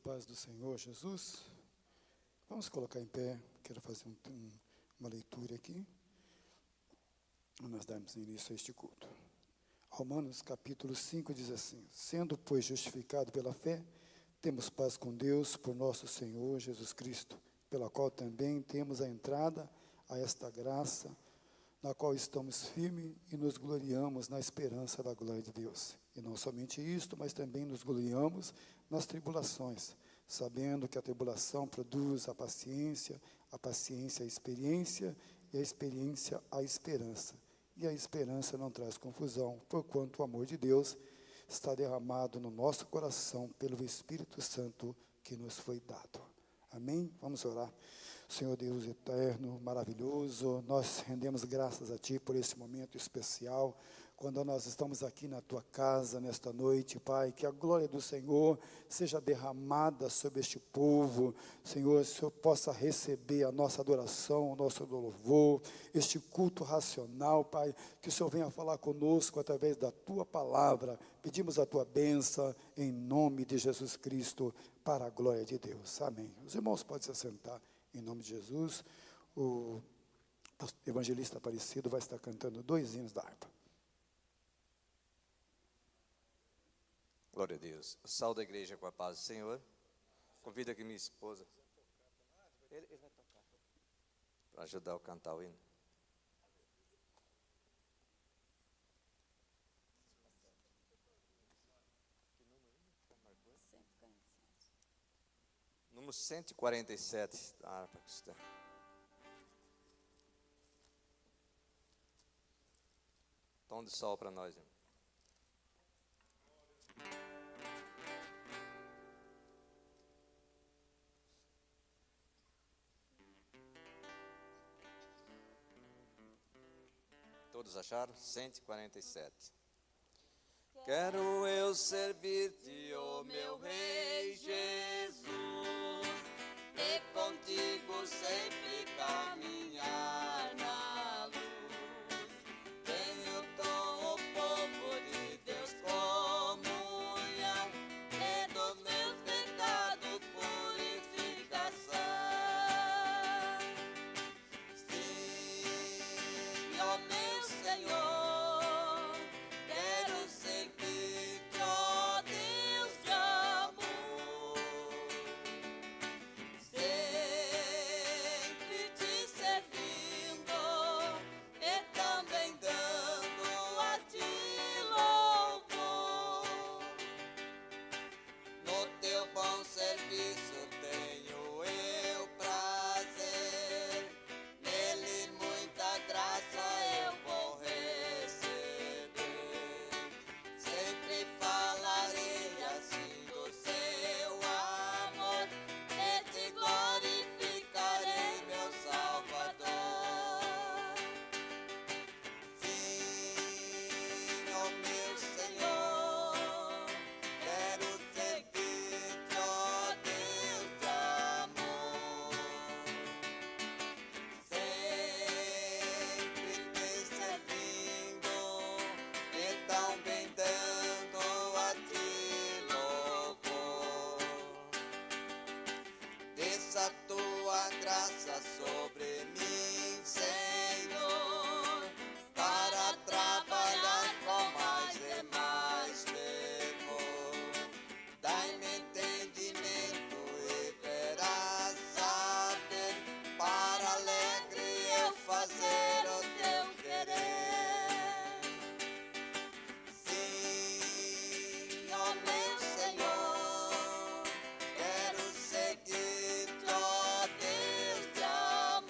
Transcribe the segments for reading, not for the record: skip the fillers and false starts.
paz do Senhor Jesus. Vamos colocar em pé, quero fazer uma leitura aqui, nós darmos início a este culto. Romanos capítulo 5 diz assim: sendo, pois, justificado pela fé, temos paz com Deus por nosso Senhor Jesus Cristo, pela qual também temos a entrada a esta graça, na qual estamos firmes e nos gloriamos na esperança da glória de Deus. E não somente isto, mas também nos gloriamos nas tribulações, sabendo que a tribulação produz a paciência a experiência, e a experiência a esperança. E a esperança não traz confusão, porquanto o amor de Deus está derramado no nosso coração pelo Espírito Santo que nos foi dado. Amém? Vamos orar. Senhor Deus eterno, maravilhoso, nós rendemos graças a Ti por esse momento especial, quando nós estamos aqui na Tua casa nesta noite, Pai, que a glória do Senhor seja derramada sobre este povo. Senhor, o Senhor possa receber a nossa adoração, o nosso louvor, este culto racional, Pai, que o Senhor venha falar conosco através da Tua palavra. Pedimos a Tua bênção em nome de Jesus Cristo, para a glória de Deus. Amém. Os irmãos podem se assentar em nome de Jesus. O evangelista Aparecido vai estar cantando 2 hinos da harpa. Glória a Deus. Saúde a igreja com a paz do Senhor. Convido aqui minha esposa. Ele vai tocar. Para ajudar a cantar o hino. Número 147 da harpa cristã. Tom de sol para nós, irmão. Todos acharam? 147. Quero eu servir-te, ó meu Rei Jesus, e contigo sempre caminhar na luz. Tenho com o povo de Deus comunhão, e dos meus pecados purificação. Sim, ó meu Senhor, quero seguir-te, ó Deus de amor, sempre te servindo e também dando a ti louvor. No teu bom serviço tenho eu prazer, nele muita graça eu vou receber. Sempre falarei assim do seu amor, e te glorificarei, meu Salvador. Sim, ó meu Senhor, quero servir-te, ó Deus de amor, sempre te servindo e também dando a ti louvor. Desça a tua graça sobre mim, Senhor, para trabalhar com mais e mais fervor. Dai-me entendimento e verás saber, para alegre eu fazer o teu querer. Sim, ó meu Senhor, quero seguir-te, ó Deus de amor.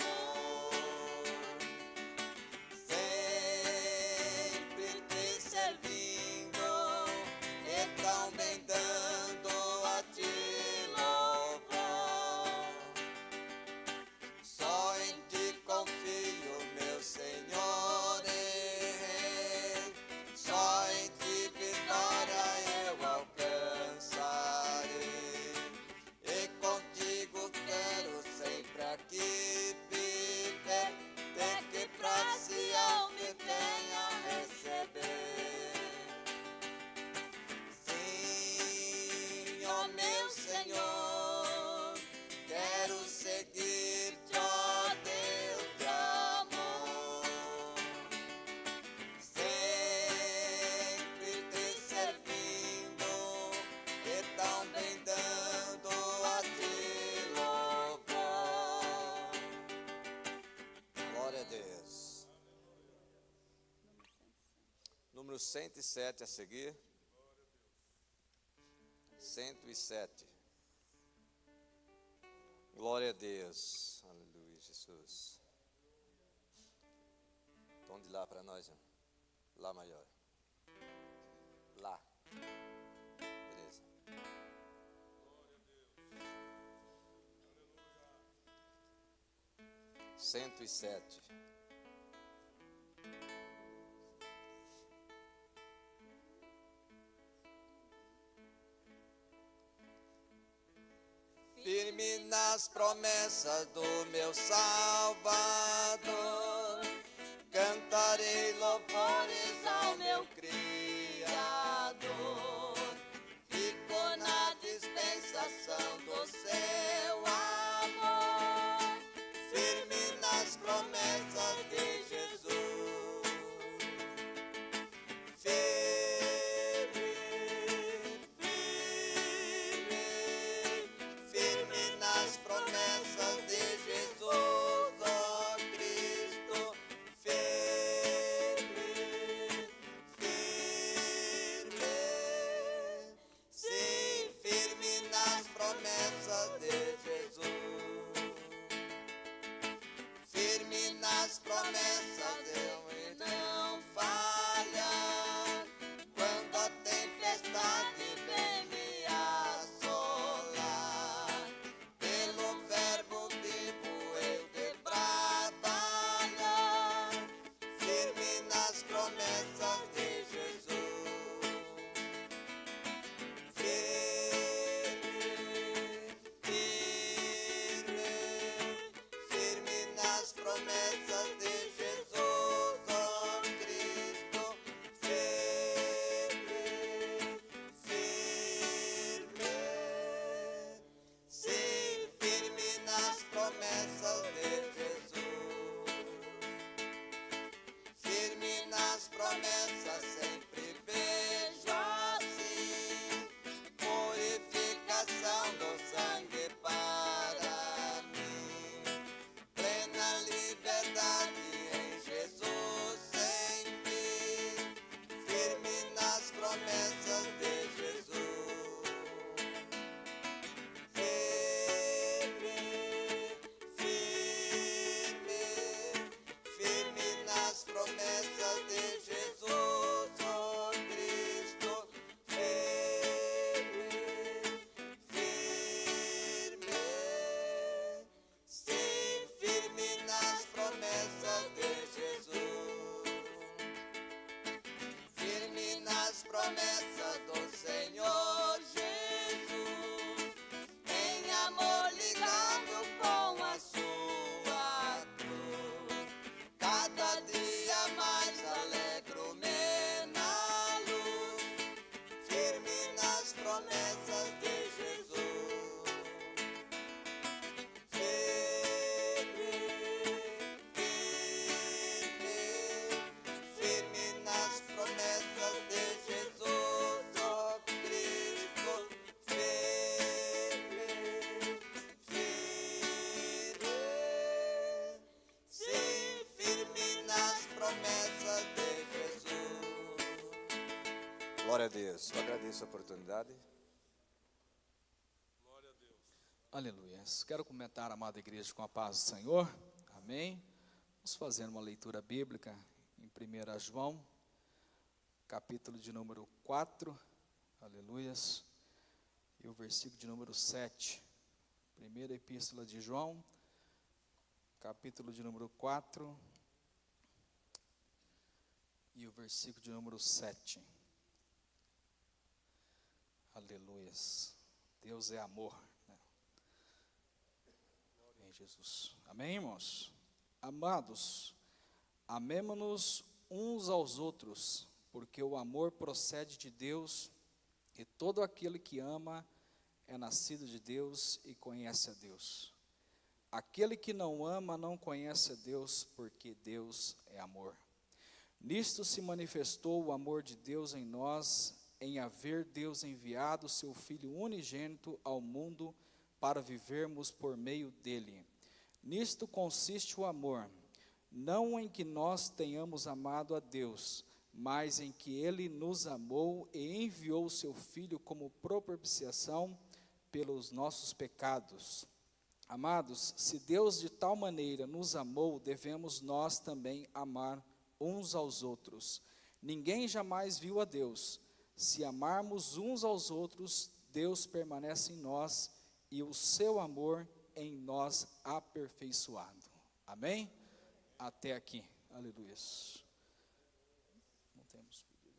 número 107 a seguir. 107. Glória a Deus. Aleluia, Jesus. Tom de lá para nós, irmão. Lá maior. Lá. Beleza. 107. Firme nas promessas do meu Salvador, cantarei louvores ao meu Criador. Fico na dispensação do seu amor, firme nas promessas de Jesus. Firme, firme, firme nas promessas de Jesus, ó Cristo. Firme, firme, sim, firme nas promessas de Jesus. Firme nas promessas, Ele não falha. Quando a tempestade vem me assolar, pelo verbo vivo eu de batalhar, firme nas promessas de Jesus. Firme, firme, firme nas promessas de Jesus, ó Cristo. Firme, firme, sim, firme nas promessas de Jesus. Firme nas promessas, sempre vejo assim purificação do sangue para mim, plena liberdade em Jesus sem fim, firme nas promessas de Jesus. Firme, firme, firme nas promessas de Jesus, ó Cristo. Firme, firme, sim, firme nas promessas de Jesus. Firme nas promessas do Senhor Jesus, em amor ligado com a sua cruz. Cada dia mais alegro-me na luz, firme nas promessas de Jesus. Firme, firme, firme nas promessas de Jesus, ó Cristo. Firme, firme, sim, firme nas promessas de Jesus. Glória a Deus. Eu agradeço a oportunidade. Aleluia. Quero comentar, amada igreja, com a paz do Senhor. Amém. Vamos fazer uma leitura bíblica em 1 João, capítulo de número 4. Aleluias. E o versículo de número 7. Primeira epístola de João, capítulo de número 4. E o versículo de número 7. Aleluias. Deus é amor. Amém, Jesus. Amém, irmãos? Amados, amemo-nos uns aos outros, porque o amor procede de Deus, e todo aquele que ama é nascido de Deus e conhece a Deus. Aquele que não ama não conhece a Deus, porque Deus é amor. Nisto se manifestou o amor de Deus em nós, em haver Deus enviado o seu Filho unigênito ao mundo para vivermos por meio dele. Nisto consiste o amor, não em que nós tenhamos amado a Deus, mas em que Ele nos amou e enviou o seu Filho como propiciação pelos nossos pecados. Amados, se Deus de tal maneira nos amou, devemos nós também amar uns aos outros. Ninguém jamais viu a Deus. Se amarmos uns aos outros, Deus permanece em nós e o seu amor em nós aperfeiçoado. Amém? Até aqui. Aleluia. Não temos pedido.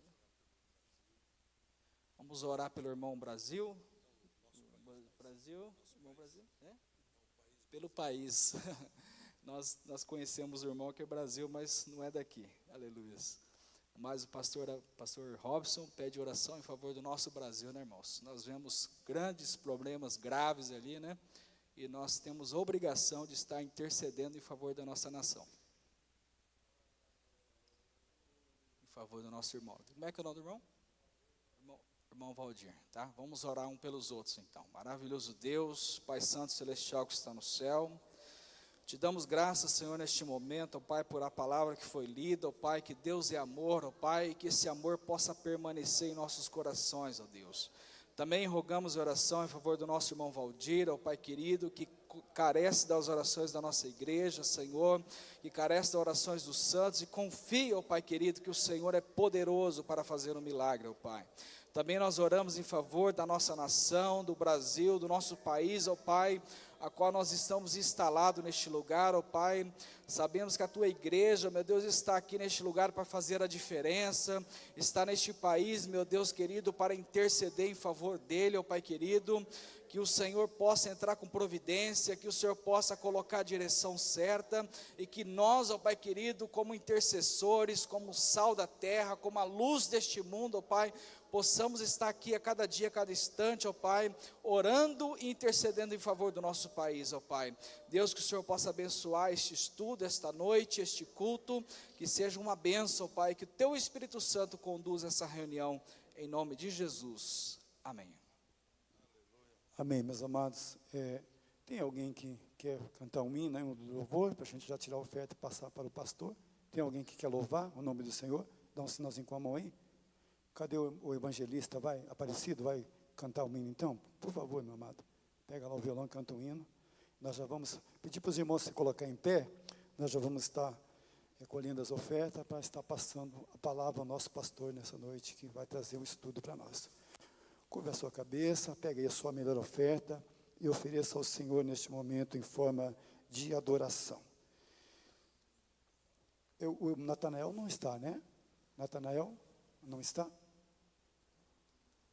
Vamos orar pelo irmão Brasil. Irmão Brasil, né? Pelo país. Nós conhecemos o irmão que é Brasil, mas não é daqui. Aleluia. Mas o pastor Robson pede oração em favor do nosso Brasil, né, irmãos? Nós vemos grandes problemas graves ali, né? E nós temos obrigação de estar intercedendo em favor da nossa nação. Em favor do nosso irmão. Como é que é o nome do irmão? Irmão Valdir, tá? Vamos orar um pelos outros, então. Maravilhoso Deus, Pai Santo Celestial que está no céu. Te damos graças, Senhor, neste momento, ó Pai, por a palavra que foi lida, ó Pai, que Deus é amor, ó Pai, e que esse amor possa permanecer em nossos corações, ó Deus. Também rogamos oração em favor do nosso irmão Valdir, ó Pai querido, que carece das orações da nossa igreja, Senhor, que carece das orações dos santos, e confia, ó Pai querido, que o Senhor é poderoso para fazer um milagre, ó Pai. Também nós oramos em favor da nossa nação, do Brasil, do nosso país, ó Pai, a qual nós estamos instalados neste lugar, ó Pai. Sabemos que a Tua igreja, meu Deus, está aqui neste lugar para fazer a diferença, está neste país, meu Deus querido, para interceder em favor dele, ó Pai querido. Que o Senhor possa entrar com providência, que o Senhor possa colocar a direção certa, e que nós, ó Pai querido, como intercessores, como sal da terra, como a luz deste mundo, ó Pai, possamos estar aqui a cada dia, a cada instante, ó Pai, orando e intercedendo em favor do nosso país, ó Pai. Deus, que o Senhor possa abençoar este estudo, esta noite, este culto, que seja uma bênção, ó Pai, que o Teu Espírito Santo conduza essa reunião, em nome de Jesus. Amém. Amém, meus amados. Tem alguém que quer cantar um hino, um louvor, para a gente já tirar a oferta e passar para o pastor? Tem alguém que quer louvar o nome do Senhor? Dá um sinalzinho com a mão aí. Cadê o evangelista? Aparecido, vai cantar um hino então? Por favor, meu amado. Pega lá o violão e canta um hino. Nós já vamos pedir para os irmãos se colocar em pé. Nós já vamos estar recolhendo as ofertas para estar passando a palavra ao nosso pastor nessa noite, que vai trazer um estudo para nós. Curva a sua cabeça, pega aí a sua melhor oferta e ofereça ao Senhor neste momento em forma de adoração. O Natanael não está, né? Natanael não está?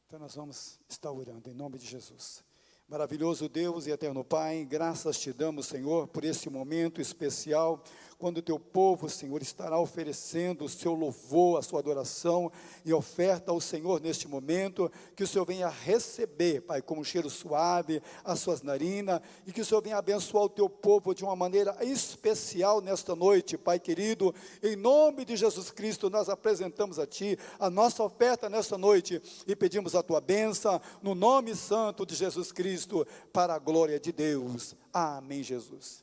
Então nós vamos estar orando em nome de Jesus. Maravilhoso Deus e eterno Pai, graças te damos, Senhor, por esse momento especial, quando o teu povo, Senhor, estará oferecendo o seu louvor, a sua adoração e oferta ao Senhor neste momento, que o Senhor venha receber, Pai, como um cheiro suave as suas narinas, e que o Senhor venha abençoar o teu povo de uma maneira especial nesta noite, Pai querido. Em nome de Jesus Cristo, nós apresentamos a Ti a nossa oferta nesta noite e pedimos a Tua bênção no nome santo de Jesus Cristo, para a glória de Deus. Amém, Jesus.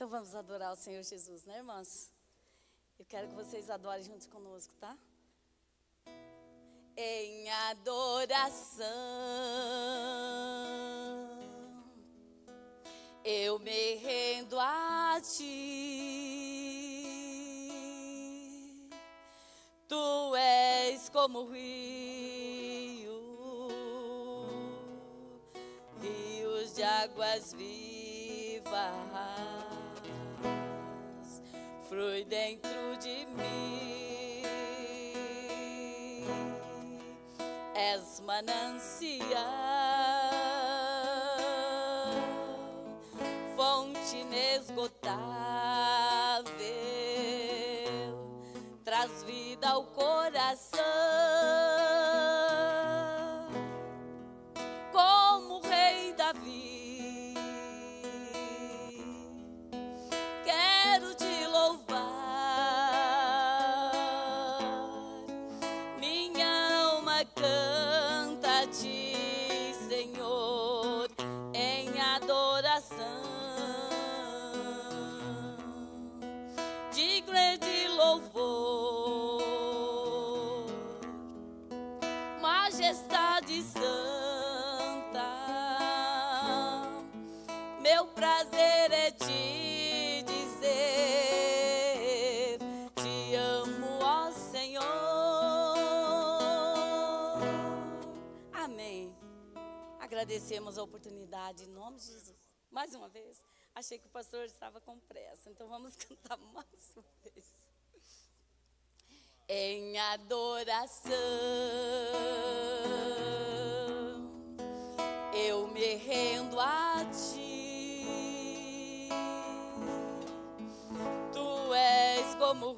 Então vamos adorar o Senhor Jesus, né, irmãos? Eu quero que vocês adorem junto conosco, tá? Em adoração eu me rendo a Ti. Tu és como o rio, rios de águas vivas flui dentro de mim. És manancial, fonte inesgotável, traz vida ao coração. Como rei Davi, quero te louvar. Minha alma canta a ti, Senhor, em adoração. Digno é de louvor, majestade santa. Meu prazer é te dizer, te amo, ó Senhor. Amém. Agradecemos a oportunidade em nome de Jesus. Mais uma vez, achei que o pastor estava com pressa, então vamos cantar mais uma vez. Em adoração, eu me rendo a ti. Tu és como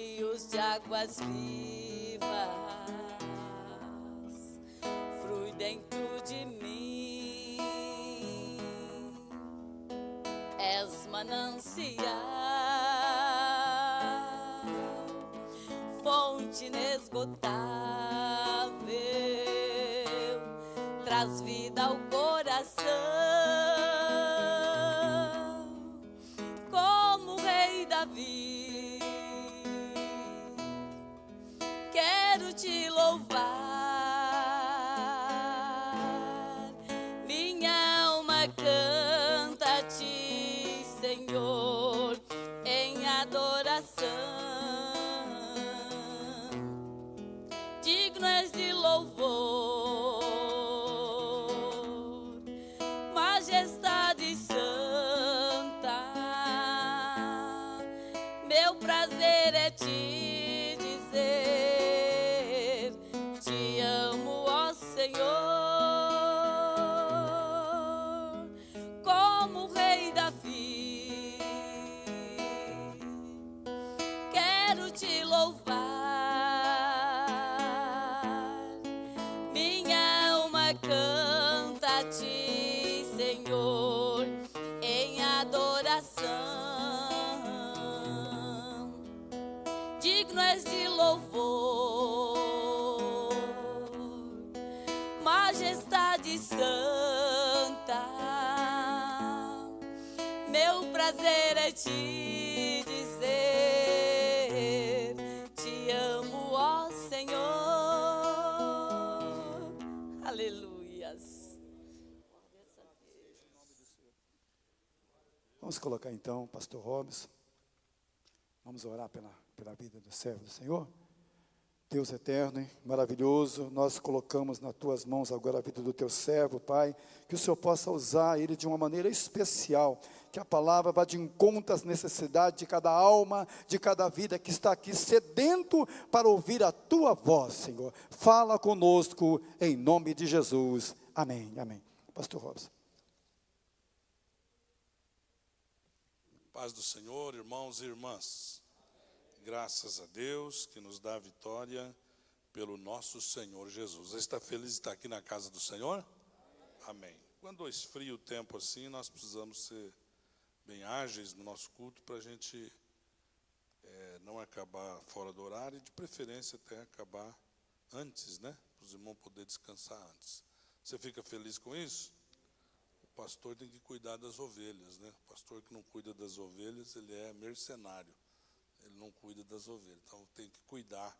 rios de águas vivas, flui dentro de mim. És manancial, fonte inesgotável, traz vida ao coração. Como rei Davi, quero te louvar. Minha alma canta a ti, Senhor, em adoração. Digno és de louvor, majestade santa. Meu prazer é te dizer, te amo, ó Senhor. Como rei Davi, quero te louvar. Minha alma canta a ti, Senhor, em adoração. Digno és de louvor, majestade santa. Meu prazer é te dizer, te amo, ó Senhor. Aleluias. Vamos colocar então o pastor Robson. Vamos orar pela vida do servo do Senhor. Deus eterno e maravilhoso, nós colocamos nas tuas mãos agora a vida do teu servo, Pai, que o Senhor possa usar ele de uma maneira especial, que a palavra vá de encontro às necessidades de cada alma, de cada vida que está aqui sedento para ouvir a tua voz, Senhor. Fala conosco em nome de Jesus. Amém. Amém. Pastor Robson. Paz do Senhor, irmãos e irmãs. Graças a Deus que nos dá a vitória pelo nosso Senhor Jesus. Você está feliz de estar aqui na casa do Senhor? Amém. Quando esfria o tempo assim, nós precisamos ser bem ágeis no nosso culto para a gente não acabar fora do horário e de preferência até acabar antes, né? Para os irmãos poderem descansar antes. Você fica feliz com isso? O pastor tem que cuidar das ovelhas, né? O pastor que não cuida das ovelhas, ele é mercenário. Ele não cuida das ovelhas, então tem que cuidar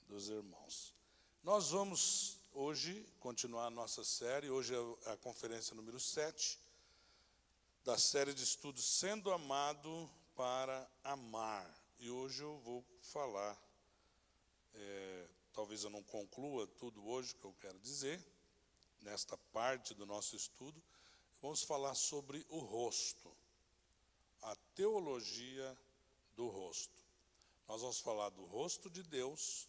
dos irmãos. Nós vamos hoje continuar a nossa série. Hoje é a conferência número 7 da série de estudos Sendo Amado para Amar. E hoje eu vou falar talvez eu não conclua tudo hoje que eu quero dizer, nesta parte do nosso estudo. Vamos falar sobre o rosto, a teologia do rosto. Nós vamos falar do rosto de Deus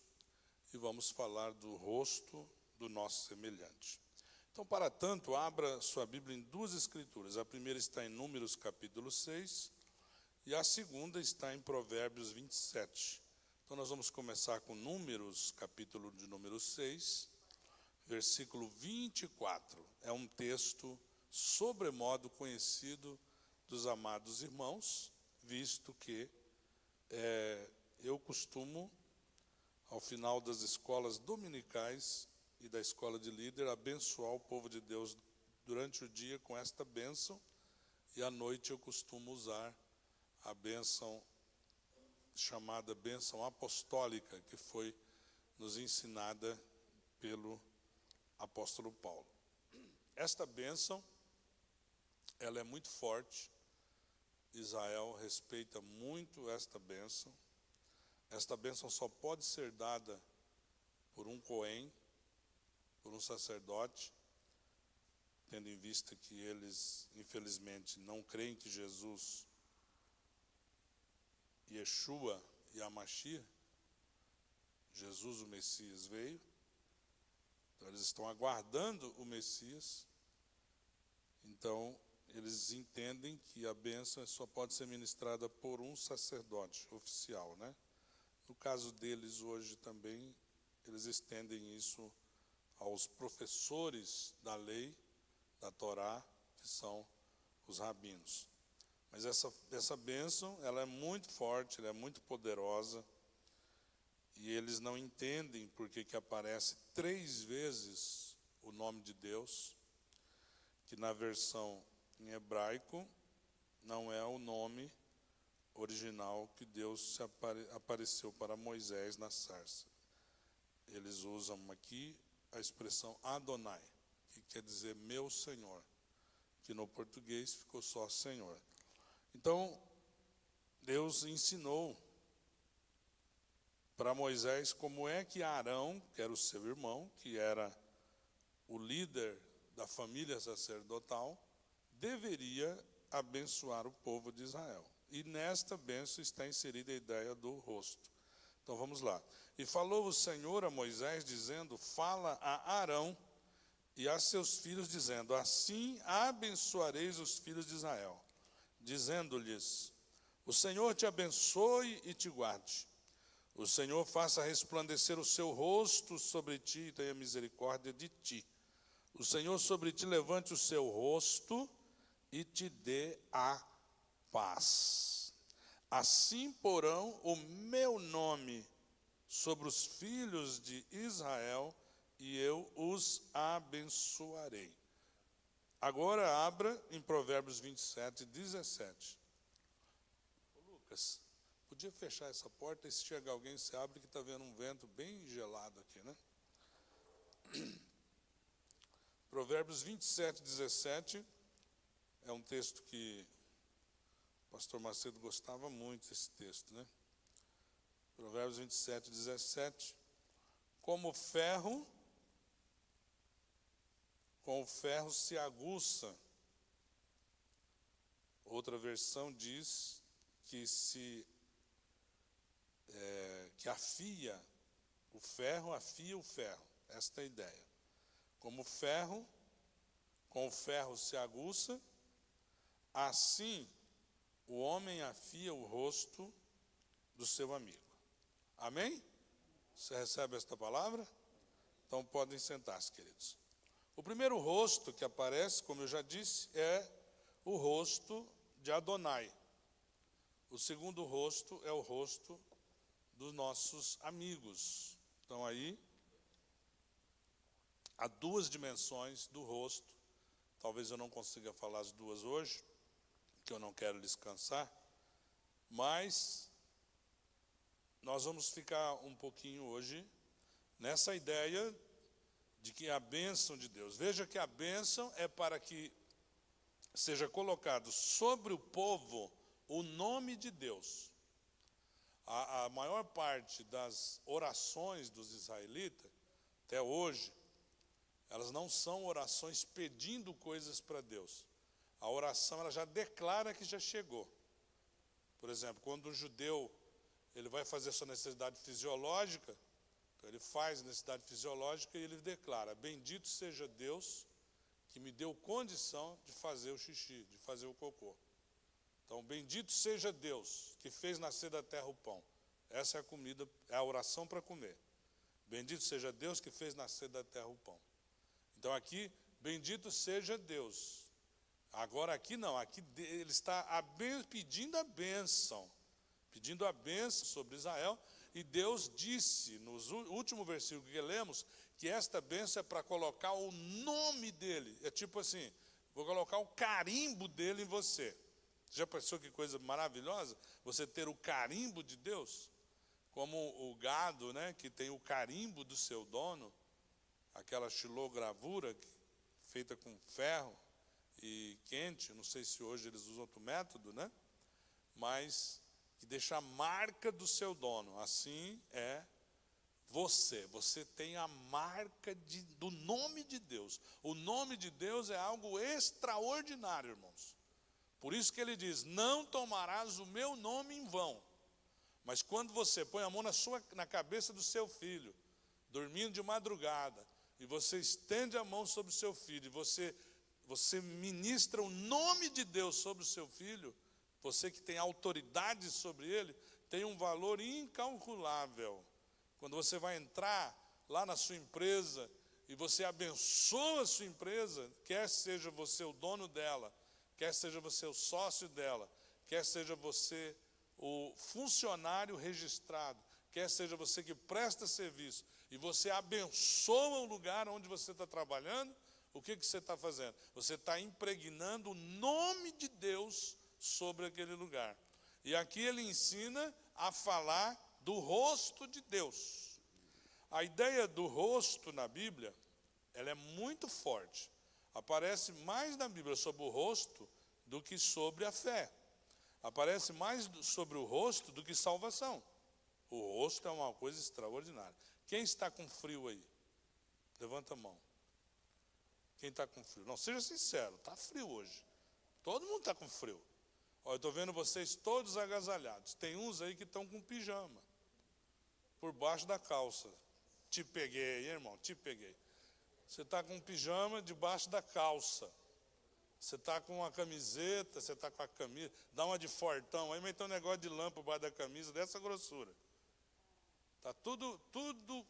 e vamos falar do rosto do nosso semelhante. Então, para tanto, abra sua Bíblia em duas escrituras. A primeira está em Números capítulo 6 e a segunda está em Provérbios 27. Então, nós vamos começar com Números, capítulo de número 6, versículo 24. É um texto sobremodo conhecido dos amados irmãos, visto que eu costumo, ao final das escolas dominicais e da escola de líder, abençoar o povo de Deus durante o dia com esta bênção, e à noite eu costumo usar a bênção chamada bênção apostólica, que foi nos ensinada pelo apóstolo Paulo. Esta bênção, ela é muito forte. Israel respeita muito esta bênção. Esta bênção só pode ser dada por um cohen, por um sacerdote, tendo em vista que eles, infelizmente, não creem que Jesus, Yeshua e Hamashia, Jesus o Messias, veio. Então eles estão aguardando o Messias. Então eles entendem que a bênção só pode ser ministrada por um sacerdote oficial, né? No caso deles hoje também, eles estendem isso aos professores da lei, da Torá, que são os rabinos. Mas essa bênção, ela é muito forte, ela é muito poderosa, e eles não entendem porque que aparece 3 vezes o nome de Deus, que na versão em hebraico não é o nome original que Deus apareceu para Moisés na sarça. Eles usam aqui a expressão Adonai, que quer dizer meu Senhor, que no português ficou só Senhor. Então, Deus ensinou para Moisés como é que Arão, que era o seu irmão, que era o líder da família sacerdotal, deveria abençoar o povo de Israel. E nesta bênção está inserida a ideia do rosto. Então vamos lá. E falou o Senhor a Moisés, dizendo: fala a Arão e a seus filhos, dizendo: assim abençoareis os filhos de Israel, dizendo-lhes: o Senhor te abençoe e te guarde. O Senhor faça resplandecer o seu rosto sobre ti e tenha misericórdia de ti. O Senhor sobre ti levante o seu rosto e te dê a paz. Assim porão o meu nome sobre os filhos de Israel e eu os abençoarei. Agora abra em Provérbios 27, 17. Lucas, podia fechar essa porta e se chegar alguém, você abre que está vendo um vento bem gelado aqui, né? Provérbios 27, 17 é um texto que o pastor Macedo gostava muito desse texto, né? Provérbios 27, 17. Com o ferro se aguça. Outra versão diz que que afia o ferro, afia o ferro. Esta é a ideia. Como com o ferro se aguça, assim o homem afia o rosto do seu amigo. Amém? Você recebe esta palavra? Então podem sentar-se, queridos. O primeiro rosto que aparece, como eu já disse, é o rosto de Adonai. O segundo rosto é o rosto dos nossos amigos. Então aí há 2 dimensões do rosto. Talvez eu não consiga falar as 2 hoje, que eu não quero descansar, mas nós vamos ficar um pouquinho hoje nessa ideia de que a bênção de Deus. Veja que a bênção é para que seja colocado sobre o povo o nome de Deus. A maior parte das orações dos israelitas, até hoje, elas não são orações pedindo coisas para Deus. A oração ela já declara que já chegou. Por exemplo, quando um judeu ele vai fazer sua necessidade fisiológica, então ele faz a necessidade fisiológica e ele declara: bendito seja Deus que me deu condição de fazer o xixi, de fazer o cocô. Então, bendito seja Deus que fez nascer da terra o pão. Essa é a comida, é a oração para comer. Bendito seja Deus que fez nascer da terra o pão. Então aqui, bendito seja Deus. Agora aqui não, aqui ele está pedindo a bênção sobre Israel. E Deus disse, no último versículo que lemos, que esta bênção é para colocar o nome dele. É tipo assim, vou colocar o carimbo dele em você. Já pensou que coisa maravilhosa? Você ter o carimbo de Deus? Como o gado, né, que tem o carimbo do seu dono, aquela xilogravura feita com ferro e quente, não sei se hoje eles usam outro método, né? Mas que deixa a marca do seu dono. Assim é você tem a marca do nome de Deus. O nome de Deus é algo extraordinário, irmãos. Por isso que ele diz: não tomarás o meu nome em vão. Mas quando você põe a mão na cabeça do seu filho, dormindo de madrugada, e você estende a mão sobre o seu filho, e você ministra o nome de Deus sobre o seu filho, você que tem autoridade sobre ele, tem um valor incalculável. Quando você vai entrar lá na sua empresa, e você abençoa a sua empresa, quer seja você o dono dela, quer seja você o sócio dela, quer seja você o funcionário registrado, quer seja você que presta serviço, e você abençoa o lugar onde você está trabalhando, o que você está fazendo? Você está impregnando o nome de Deus sobre aquele lugar. E aqui ele ensina a falar do rosto de Deus. A ideia do rosto na Bíblia, ela é muito forte. Aparece mais na Bíblia sobre o rosto do que sobre a fé. Aparece mais sobre o rosto do que salvação. O rosto é uma coisa extraordinária. Quem está com frio aí? Levanta a mão. Quem está com frio? Não, seja sincero, está frio hoje. Todo mundo está com frio. Olha, eu estou vendo vocês todos agasalhados. Tem uns aí que estão com pijama por baixo da calça. Te peguei, irmão, te peguei. Você está com pijama debaixo da calça. Você está com uma camiseta, você está com a camisa, dá uma de fortão, aí meteu um negócio de lã por baixo da camisa, dessa grossura. Está tudo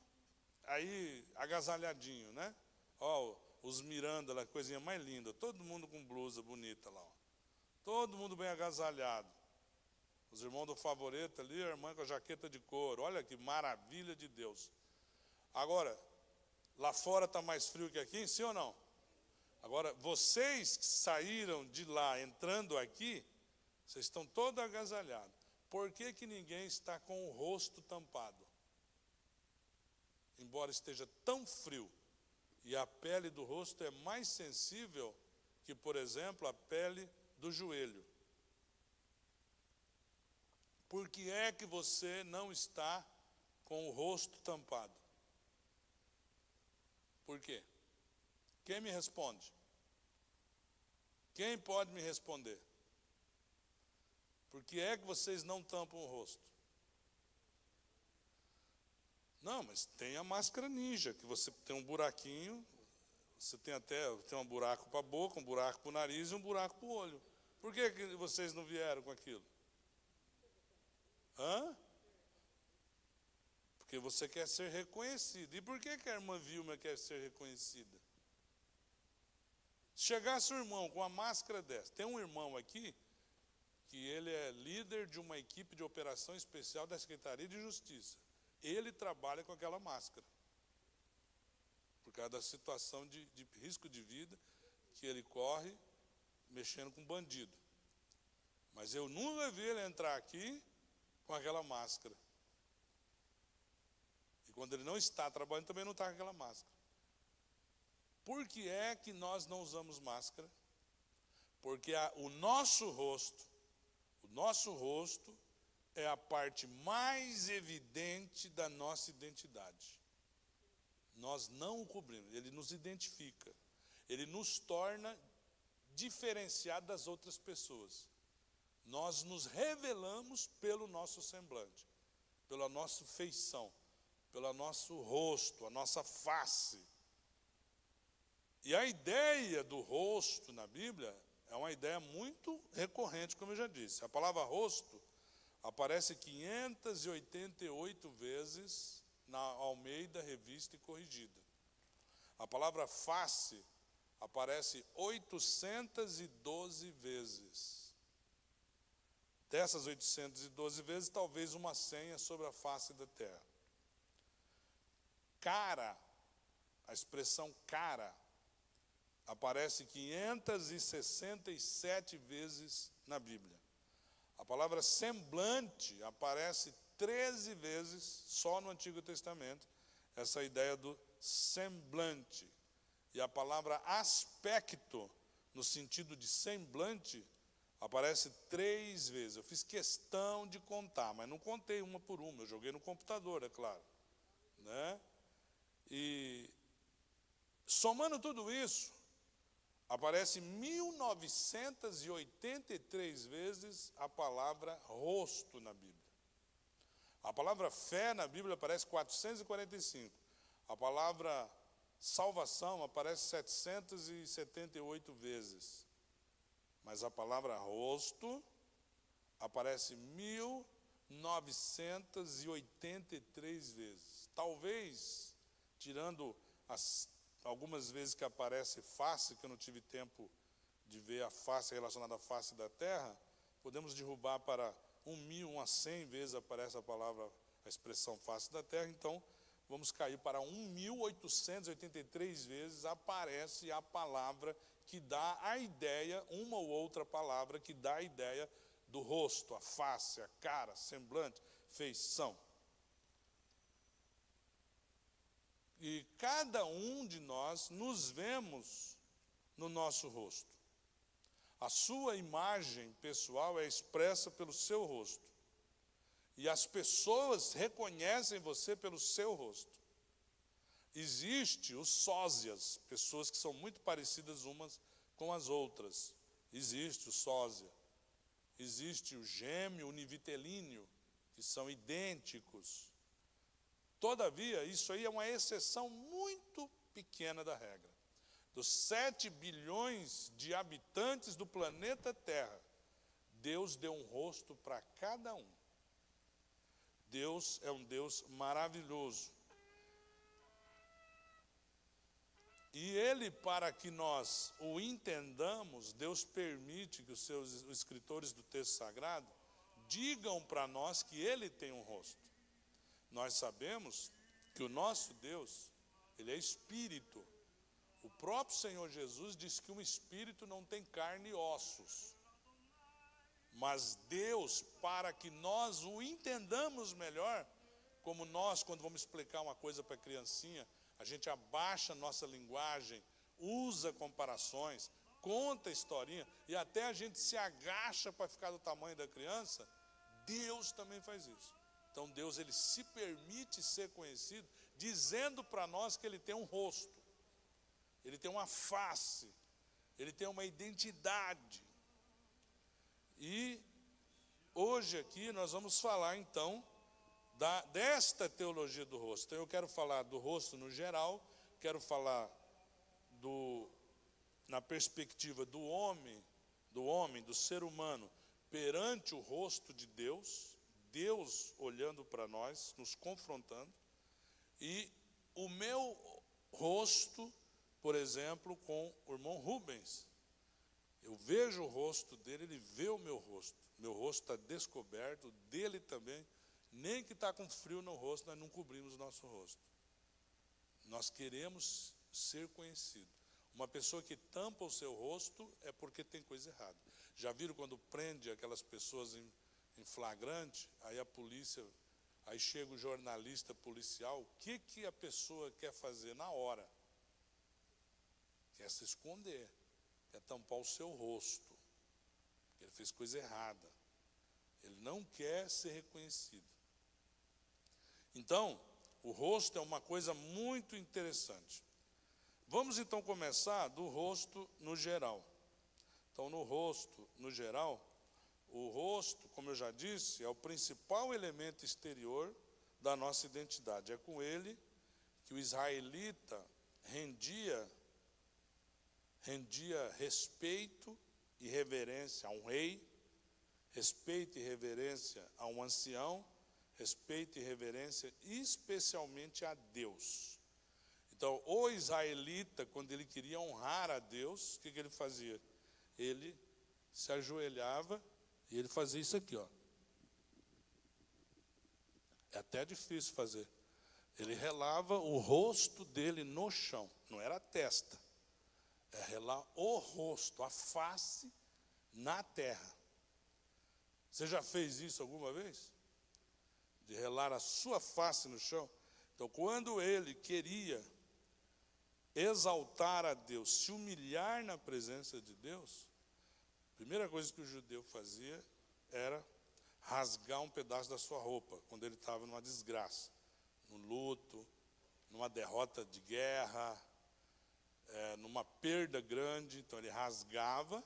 aí agasalhadinho, né? Ó, os Miranda, a coisinha mais linda, todo mundo com blusa bonita lá. Ó. Todo mundo bem agasalhado. Os irmãos do Favorito ali, a irmã com a jaqueta de couro. Olha que maravilha de Deus. Agora, lá fora está mais frio que aqui, sim ou não? Agora, vocês que saíram de lá, entrando aqui, vocês estão todos agasalhados. Por que que ninguém está com o rosto tampado? Embora esteja tão frio, e a pele do rosto é mais sensível que, por exemplo, a pele do joelho. Por que é que você não está com o rosto tampado? Por quê? Quem me responde? Quem pode me responder? Por que é que vocês não tampam o rosto? Não, mas tem a máscara ninja, que você tem um buraquinho, você tem um buraco para a boca, um buraco para o nariz e um buraco para o olho. Por que que vocês não vieram com aquilo? Hã? Porque você quer ser reconhecido. E por que que a irmã Vilma quer ser reconhecida? Se chegasse um irmão com uma máscara dessa, tem um irmão aqui, que ele é líder de uma equipe de operação especial da Secretaria de Justiça. Ele trabalha com aquela máscara, por causa da situação de risco de vida que ele corre mexendo com bandido. Mas eu nunca vi ele entrar aqui com aquela máscara. E quando ele não está trabalhando, também não está com aquela máscara. Por que é que nós não usamos máscara? Porque o nosso rosto é a parte mais evidente da nossa identidade. Nós não o cobrimos, ele nos identifica. Ele nos torna diferenciados das outras pessoas. Nós nos revelamos pelo nosso semblante, pela nossa feição, pelo nosso rosto, a nossa face. E a ideia do rosto na Bíblia é uma ideia muito recorrente, como eu já disse. A palavra rosto aparece 588 vezes na Almeida Revista e Corrigida. A palavra face aparece 812 vezes. Dessas 812 vezes, talvez uma senha sobre a face da terra. Cara, a expressão cara, aparece 567 vezes na Bíblia. A palavra semblante aparece 13 vezes só no Antigo Testamento, essa ideia do semblante. E a palavra aspecto, no sentido de semblante, aparece 3 vezes. Eu fiz questão de contar, mas não contei uma por uma, eu joguei no computador, é claro. Né? E somando tudo isso, aparece 1983 vezes a palavra rosto na Bíblia. A palavra fé na Bíblia aparece 445. A palavra salvação aparece 778 vezes. Mas a palavra rosto aparece 1983 vezes. Talvez, tirando algumas vezes que aparece face, que eu não tive tempo de ver a face relacionada à face da terra, podemos derrubar para 1.000 a 100 vezes aparece a expressão face da terra, então vamos cair para 1.883 vezes aparece a palavra que dá a ideia, uma ou outra palavra que dá a ideia do rosto, a face, a cara, semblante, feição. E cada um de nós nos vemos no nosso rosto. A sua imagem pessoal é expressa pelo seu rosto. E as pessoas reconhecem você pelo seu rosto. Existe os sósias, pessoas que são muito parecidas umas com as outras. Existe o sósia. Existe o gêmeo univitelíneo, que são idênticos. Todavia, isso aí é uma exceção muito pequena da regra. Dos 7 bilhões de habitantes do planeta Terra, Deus deu um rosto para cada um. Deus é um Deus maravilhoso. E Ele, para que nós o entendamos, Deus permite que os escritores do texto sagrado digam para nós que Ele tem um rosto. Nós sabemos que o nosso Deus, Ele é espírito. O próprio Senhor Jesus disse que um espírito não tem carne e ossos. Mas Deus, para que nós o entendamos melhor, como nós, quando vamos explicar uma coisa para a criancinha, a gente abaixa a nossa linguagem, usa comparações, conta historinha, e até a gente se agacha para ficar do tamanho da criança, Deus também faz isso. Então Deus, Ele se permite ser conhecido, dizendo para nós que Ele tem um rosto, Ele tem uma face, Ele tem uma identidade. E hoje aqui nós vamos falar então desta teologia do rosto. Então eu quero falar do rosto no geral, quero falar na perspectiva do homem, do ser humano, perante o rosto de Deus, Deus olhando para nós, nos confrontando, e o meu rosto, por exemplo, com o irmão Rubens. Eu vejo o rosto dele, ele vê o meu rosto. Meu rosto está descoberto, dele também. Nem que está com frio no rosto, nós não cobrimos o nosso rosto. Nós queremos ser conhecidos. Uma pessoa que tampa o seu rosto é porque tem coisa errada. Já viram quando prende aquelas pessoas em flagrante, aí a polícia, aí chega o jornalista policial, o que a pessoa quer fazer na hora? Quer se esconder, quer tampar o seu rosto, porque ele fez coisa errada. Ele não quer ser reconhecido. Então, o rosto é uma coisa muito interessante. Vamos então começar do rosto no geral. Então, no rosto no geral, o rosto, como eu já disse, é o principal elemento exterior da nossa identidade. É com ele que o israelita rendia respeito e reverência a um rei, respeito e reverência a um ancião, respeito e reverência especialmente a Deus. Então, o israelita, quando ele queria honrar a Deus, o que ele fazia? Ele se ajoelhava e ele fazia isso aqui, ó. É até difícil fazer. Ele relava o rosto dele no chão, não era a testa. É relar o rosto, a face na terra. Você já fez isso alguma vez? De relar a sua face no chão? Então, quando ele queria exaltar a Deus, se humilhar na presença de Deus, a primeira coisa que o judeu fazia era rasgar um pedaço da sua roupa, quando ele estava numa desgraça, no luto, numa derrota de guerra, numa perda grande. Então ele rasgava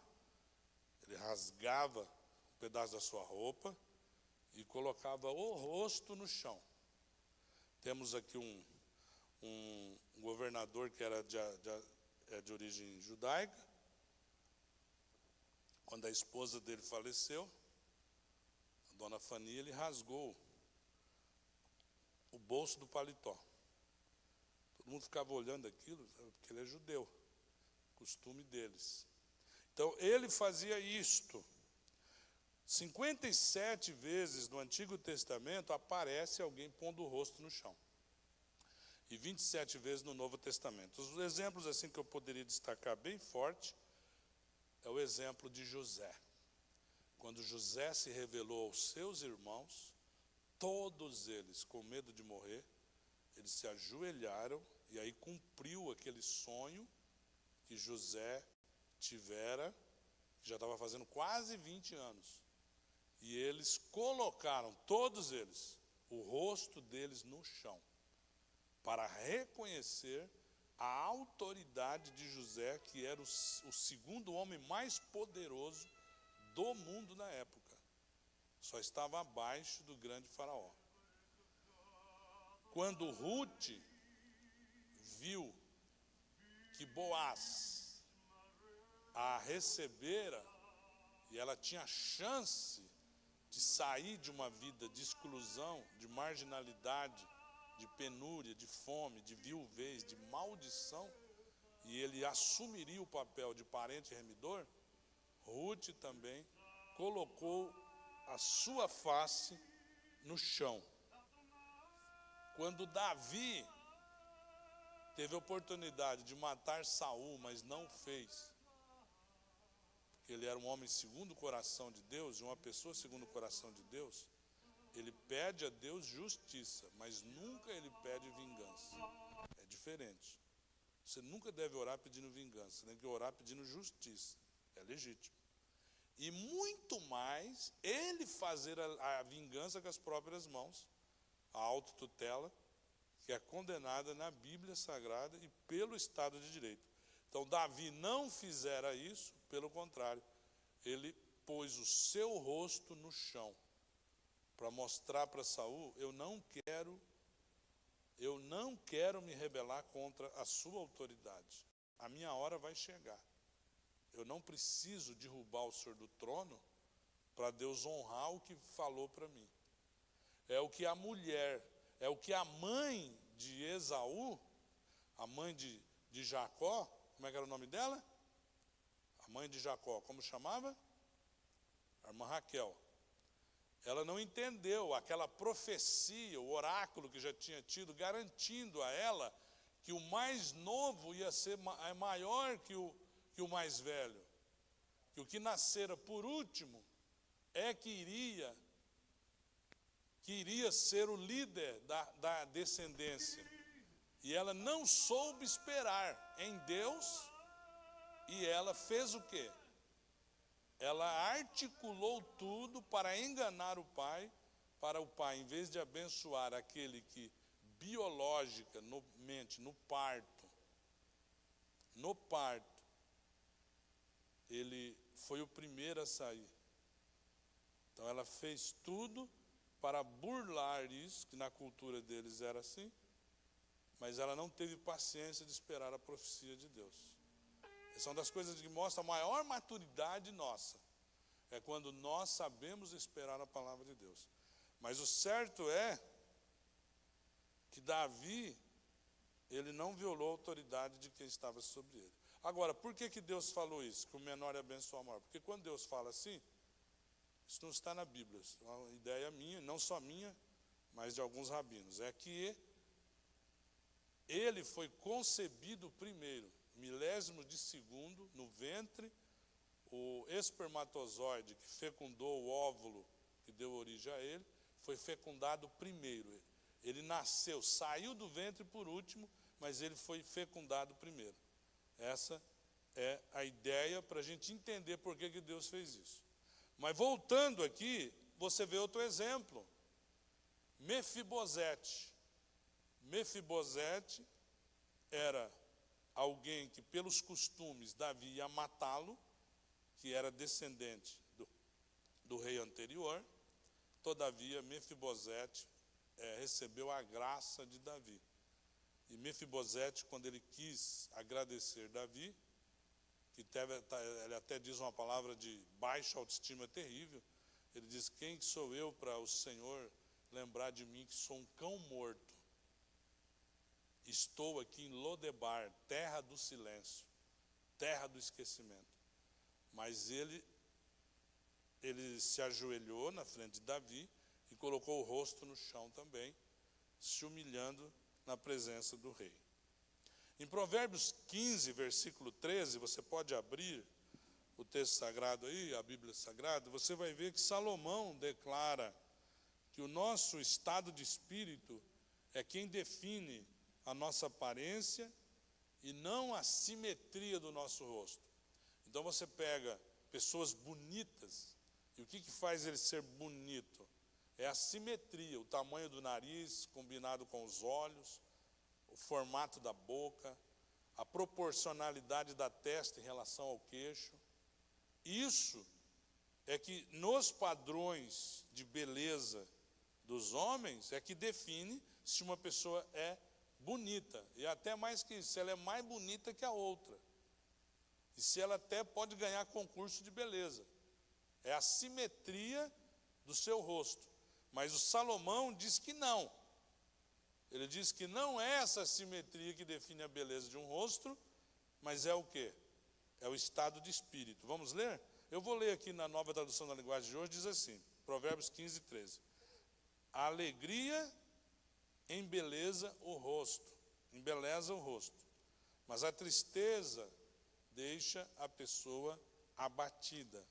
um pedaço da sua roupa e colocava o rosto no chão. Temos aqui um governador que era de origem judaica. Quando a esposa dele faleceu, a dona Fania, ele rasgou o bolso do paletó. Todo mundo ficava olhando aquilo, porque ele é judeu, costume deles. Então, ele fazia isto. 57 vezes no Antigo Testamento aparece alguém pondo o rosto no chão. E 27 vezes no Novo Testamento. Os exemplos assim que eu poderia destacar bem forte é o exemplo de José. Quando José se revelou aos seus irmãos, todos eles, com medo de morrer, eles se ajoelharam e aí cumpriu aquele sonho que José tivera, que já estava fazendo quase 20 anos. E eles colocaram, todos eles, o rosto deles no chão, para reconhecer a autoridade de José, que era o segundo homem mais poderoso do mundo na época. Só estava abaixo do grande faraó. Quando Ruth viu que Boaz a recebera, e ela tinha chance de sair de uma vida de exclusão, de marginalidade, de penúria, de fome, de viuvez, de maldição, e ele assumiria o papel de parente remidor, Ruth também colocou a sua face no chão. Quando Davi teve a oportunidade de matar Saul, mas não fez, porque ele era um homem segundo o coração de Deus, e uma pessoa segundo o coração de Deus, ele pede a Deus justiça, mas nunca ele pede vingança. É diferente. Você nunca deve orar pedindo vingança, você tem que orar pedindo justiça. É legítimo. E muito mais, ele fazer a vingança com as próprias mãos, a autotutela, que é condenada na Bíblia Sagrada e pelo Estado de Direito. Então, Davi não fizera isso, pelo contrário, ele pôs o seu rosto no chão, para mostrar para Saul, eu não quero me rebelar contra a sua autoridade. A minha hora vai chegar. Eu não preciso derrubar o Senhor do trono para Deus honrar o que falou para mim. É o que a mulher, é o que a mãe de Esaú, a mãe de Jacó, como é que era o nome dela? A mãe de Jacó, como chamava? A irmã Raquel. Ela não entendeu aquela profecia, o oráculo que já tinha tido, garantindo a ela que o mais novo ia ser maior que o mais velho. Que o que nascera por último é que iria ser o líder da descendência. E ela não soube esperar em Deus, e ela fez o quê? ela articulou tudo para enganar o pai, para o pai, em vez de abençoar aquele que biologicamente, no parto, ele foi o primeiro a sair. Então ela fez tudo para burlar isso, que na cultura deles era assim, mas ela não teve paciência de esperar a profecia de Deus. Essa é uma das coisas que mostra a maior maturidade nossa, é quando nós sabemos esperar a palavra de Deus. Mas o certo é que Davi, ele não violou a autoridade de quem estava sobre ele. Agora, por que Deus falou isso? Que o menor é abençoar o maior? Porque quando Deus fala assim, isso não está na Bíblia, é uma ideia minha, não só minha, mas de alguns rabinos. É que ele foi concebido primeiro, milésimo de segundo, no ventre, o espermatozoide que fecundou o óvulo que deu origem a ele, foi fecundado primeiro. Ele nasceu, saiu do ventre por último, mas ele foi fecundado primeiro. Essa é a ideia para a gente entender por que Deus fez isso. Mas voltando aqui, você vê outro exemplo. Mefibosete. Mefibosete era alguém que, pelos costumes, Davi ia matá-lo, que era descendente do rei anterior. Todavia, Mefibosete recebeu a graça de Davi. E Mefibosete, quando ele quis agradecer Davi, que ele até diz uma palavra de baixa autoestima terrível, ele diz: quem sou eu para o Senhor lembrar de mim que sou um cão morto? Estou aqui em Lodebar, terra do silêncio, terra do esquecimento. Mas ele se ajoelhou na frente de Davi e colocou o rosto no chão também, se humilhando na presença do rei. Em Provérbios 15, versículo 13, você pode abrir o texto sagrado aí, a Bíblia Sagrada, você vai ver que Salomão declara que o nosso estado de espírito é quem define a nossa aparência e não a simetria do nosso rosto. Então você pega pessoas bonitas, e o que faz ele ser bonito? É a simetria, o tamanho do nariz combinado com os olhos, o formato da boca, a proporcionalidade da testa em relação ao queixo. Isso é que nos padrões de beleza dos homens é que define se uma pessoa é bonita. E até mais que isso, se ela é mais bonita que a outra. E se ela até pode ganhar concurso de beleza. É a simetria do seu rosto. Mas o Salomão diz que não. Ele diz que não é essa simetria que define a beleza de um rosto, mas é o quê? É o estado de espírito. Vamos ler? Eu vou ler aqui na Nova Tradução da Linguagem de hoje, diz assim, Provérbios 15, 13. A alegria embeleza o rosto, embeleza o rosto, mas a tristeza deixa a pessoa abatida.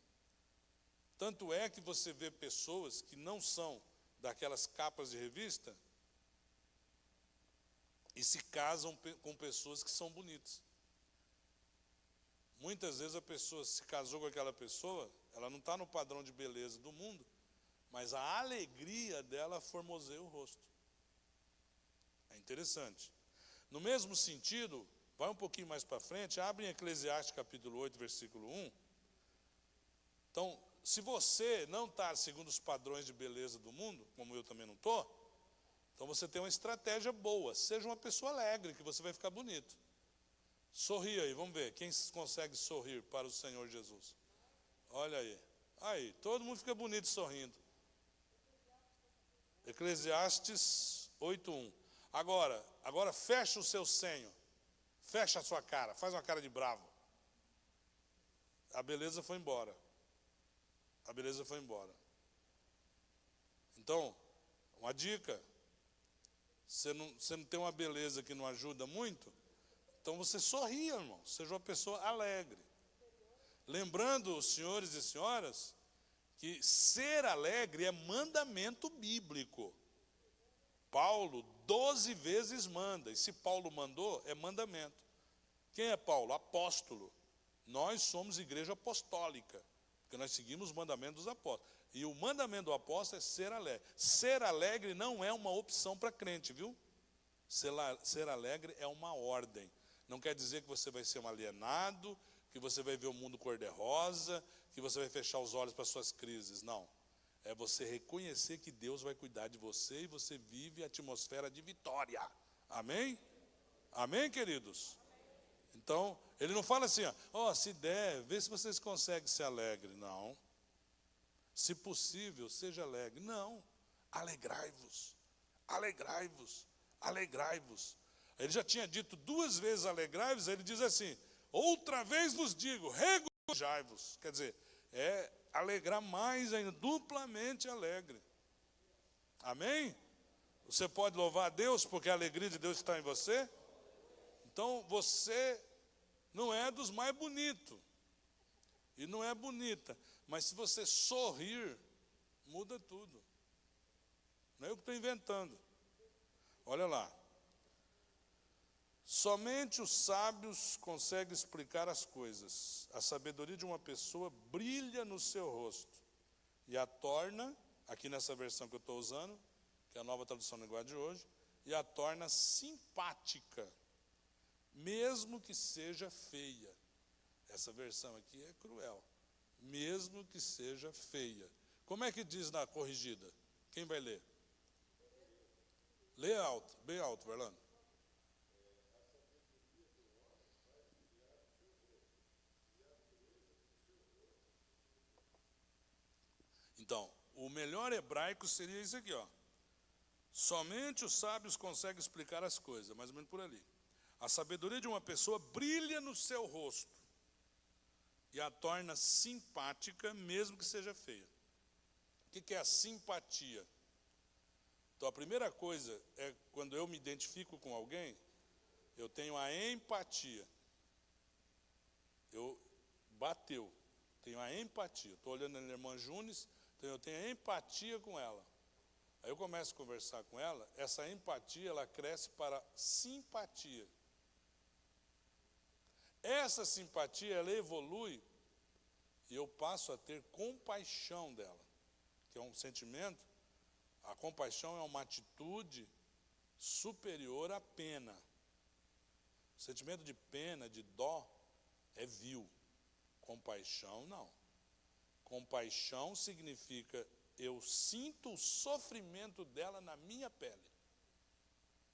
Tanto é que você vê pessoas que não são daquelas capas de revista e se casam com pessoas que são bonitas. Muitas vezes a pessoa se casou com aquela pessoa, ela não está no padrão de beleza do mundo, mas a alegria dela formoseia o rosto. É interessante. No mesmo sentido, vai um pouquinho mais para frente, abre em Eclesiastes capítulo 8, versículo 1. Então, se você não está segundo os padrões de beleza do mundo, como eu também não estou, então você tem uma estratégia boa. Seja uma pessoa alegre, que você vai ficar bonito. Sorria aí, vamos ver. Quem consegue sorrir para o Senhor Jesus? Olha aí. Aí, todo mundo fica bonito sorrindo. Eclesiastes 8:1. Agora fecha o seu senho. Fecha a sua cara. Faz uma cara de bravo. A beleza foi embora. A beleza foi embora. Então, uma dica. Você não tem uma beleza que não ajuda muito? Então você sorria, irmão. Seja uma pessoa alegre. Lembrando, senhores e senhoras, que ser alegre é mandamento bíblico. Paulo 12 vezes manda. E se Paulo mandou, é mandamento. Quem é Paulo? Apóstolo. Nós somos igreja apostólica. Porque nós seguimos o mandamento dos apóstolos. E o mandamento do apóstolo é ser alegre. Ser alegre não é uma opção para crente, viu? Ser alegre é uma ordem. Não quer dizer que você vai ser um alienado, que você vai ver o mundo cor-de-rosa, que você vai fechar os olhos para as suas crises. Não. É você reconhecer que Deus vai cuidar de você e você vive a atmosfera de vitória. Amém? Amém, queridos? Então, ele não fala assim, ó, se der, vê se vocês conseguem ser alegre. Não. Se possível, seja alegre. Não. Alegrai-vos. Alegrai-vos. Alegrai-vos. Ele já tinha dito 2 vezes alegrai-vos, ele diz assim, outra vez vos digo, regozijai-vos. Quer dizer, é alegrar mais ainda, duplamente alegre. Amém? Você pode louvar a Deus porque a alegria de Deus está em você? Então você não é dos mais bonitos. E não é bonita. Mas se você sorrir, muda tudo. Não é eu que estou inventando. Olha lá. Somente os sábios conseguem explicar as coisas. A sabedoria de uma pessoa brilha no seu rosto e a torna, aqui nessa versão que eu estou usando, que é a nova tradução da linguagem de hoje, e a torna simpática, mesmo que seja feia. Essa versão aqui é cruel. Mesmo que seja feia. Como é que diz na corrigida? Quem vai ler? Lê alto, bem alto, Verlano. Então, o melhor hebraico seria isso aqui, ó. Somente os sábios conseguem explicar as coisas, mais ou menos por ali. A sabedoria de uma pessoa brilha no seu rosto e a torna simpática, mesmo que seja feia. O que é a simpatia? Então, a primeira coisa é, quando eu me identifico com alguém, eu tenho a empatia. Bateu, tenho a empatia. Estou olhando a minha irmã Junes, então eu tenho a empatia com ela. Aí eu começo a conversar com ela, essa empatia, ela cresce para simpatia. Essa simpatia, ela evolui e eu passo a ter compaixão dela, que é um sentimento. A compaixão é uma atitude superior à pena. O sentimento de pena, de dó, é vil. Compaixão, não. Compaixão significa eu sinto o sofrimento dela na minha pele.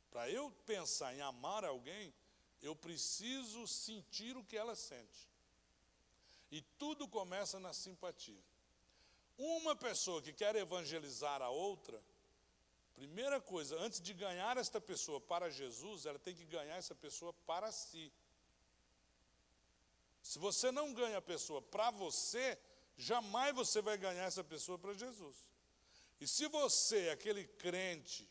Para eu pensar em amar alguém, eu preciso sentir o que ela sente. E tudo começa na simpatia. Uma pessoa que quer evangelizar a outra, primeira coisa, antes de ganhar esta pessoa para Jesus, ela tem que ganhar essa pessoa para si. Se você não ganha a pessoa para você, jamais você vai ganhar essa pessoa para Jesus. E se você é aquele crente